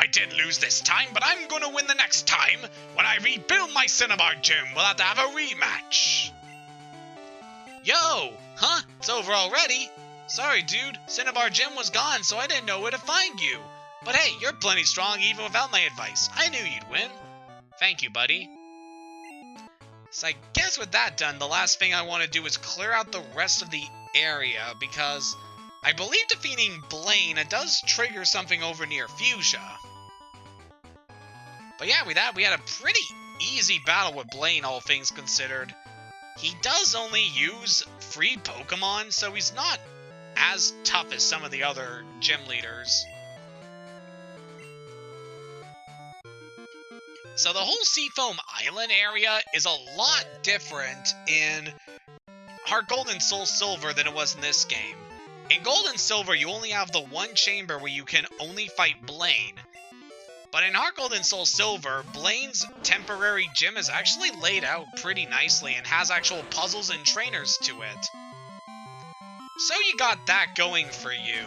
I did lose this time, but I'm gonna win the next time. When I rebuild my Cinnabar gym, we'll have to have a rematch. Yo! Huh? It's over already? Sorry, dude. Cinnabar gym was gone, so I didn't know where to find you. But hey, you're plenty strong even without my advice. I knew you'd win. Thank you, buddy. So I guess with that done, the last thing I want to do is clear out the rest of the area, because I believe defeating Blaine, it does trigger something over near Fuchsia. But yeah, with that, we had a pretty easy battle with Blaine, all things considered. He does only use free Pokemon, so he's not as tough as some of the other gym leaders. So the whole Seafoam Island area is a lot different in Heart Gold and Soul Silver than it was in this game. In Gold and Silver, you only have the one chamber where you can only fight Blaine. But in Heart Gold and Soul Silver, Blaine's temporary gym is actually laid out pretty nicely and has actual puzzles and trainers to it. So you got that going for you.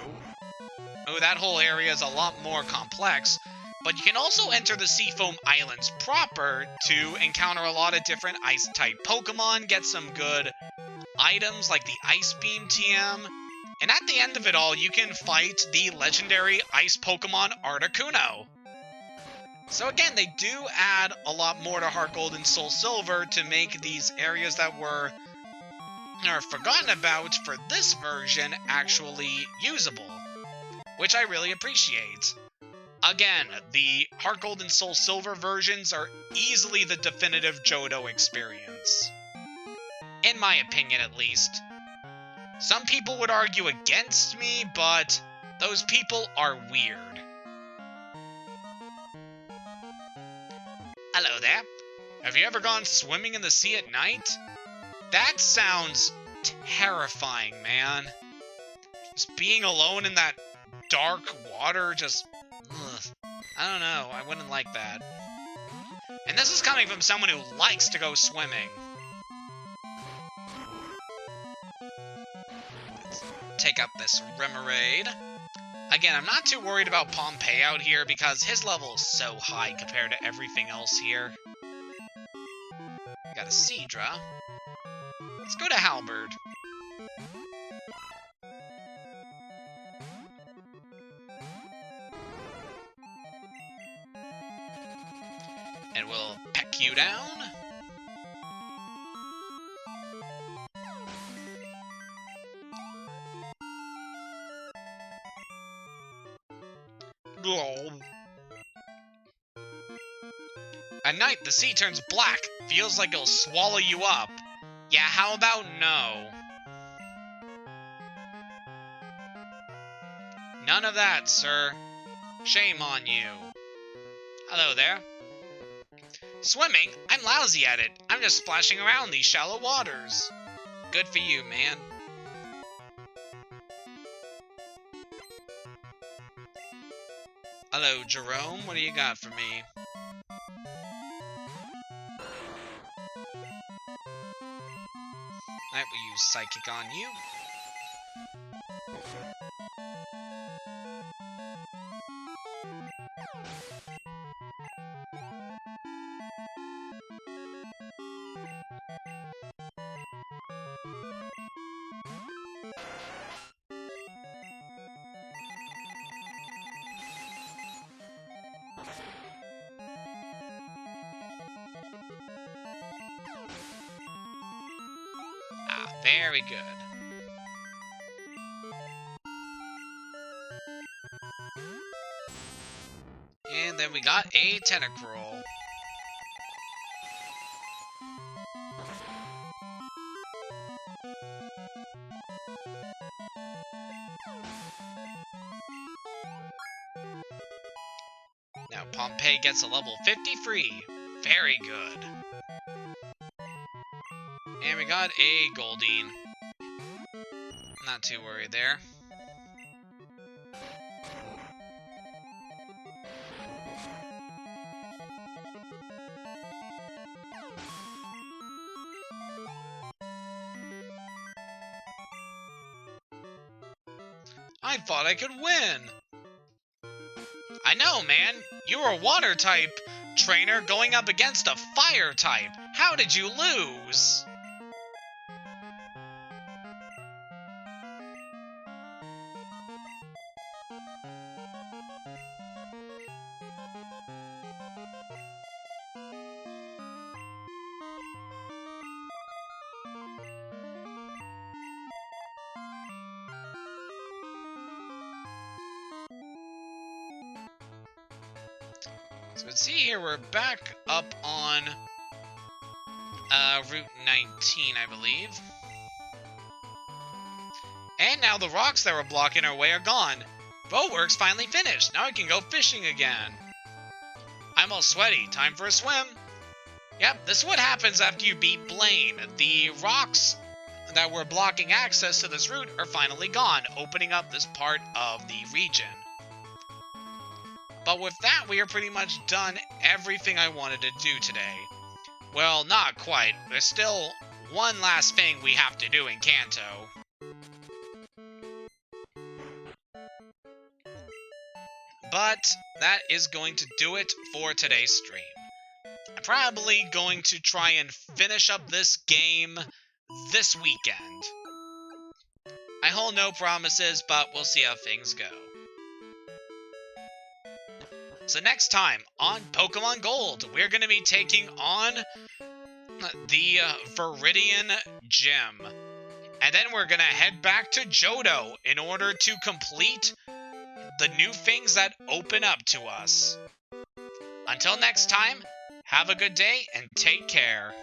Oh, that whole area is a lot more complex. But you can also enter the Seafoam Islands proper to encounter a lot of different Ice-type Pokemon, get some good items like the Ice Beam TM, and at the end of it all, you can fight the legendary Ice Pokemon Articuno. So again, they do add a lot more to Heart Gold and Soul Silver to make these areas that were or forgotten about for this version actually usable, which I really appreciate. Again, the Heart Gold and Soul Silver versions are easily the definitive Johto experience. In my opinion, at least. Some people would argue against me, but those people are weird. Hello there. Have you ever gone swimming in the sea at night? That sounds terrifying, man. Just being alone in that dark water, just... ugh. I don't know, I wouldn't like that. And this is coming from someone who likes to go swimming. Let's take up this Remoraid. Again, I'm not too worried about Pompey out here because his level is so high compared to everything else here. Got a Seadra. Let's go to Halberd. And we'll peck you down. At night, the sea turns black. Feels like it'll swallow you up. Yeah, how about no? None of that, sir. Shame on you. Hello there. Swimming? I'm lousy at it. I'm just splashing around these shallow waters. Good for you, man. Hello, Jerome. What do you got for me? Alright, we'll use Psychic on you. Very good. And then we got a Tentacruel. Now Pompey gets a level 50 free. Very good. And we got a Goldeen. Not too worried there. I thought I could win! I know, man! You were a water type trainer going up against a fire type! How did you lose? So let's see here, we're back up on Route 19, I believe. And now the rocks that were blocking our way are gone. Boat work's finally finished. Now I can go fishing again. I'm all sweaty. Time for a swim. Yep, this is what happens after you beat Blaine. The rocks that were blocking access to this route are finally gone, opening up this part of the region. But with that, we are pretty much done everything I wanted to do today. Well, not quite. There's still one last thing we have to do in Kanto. But that is going to do it for today's stream. I'm probably going to try and finish up this game this weekend. I hold no promises, but we'll see how things go. So next time on Pokemon Gold, we're going to be taking on the Viridian Gym. And then we're gonna head back to Johto in order to complete the new things that open up to us. Until next time, have a good day and take care.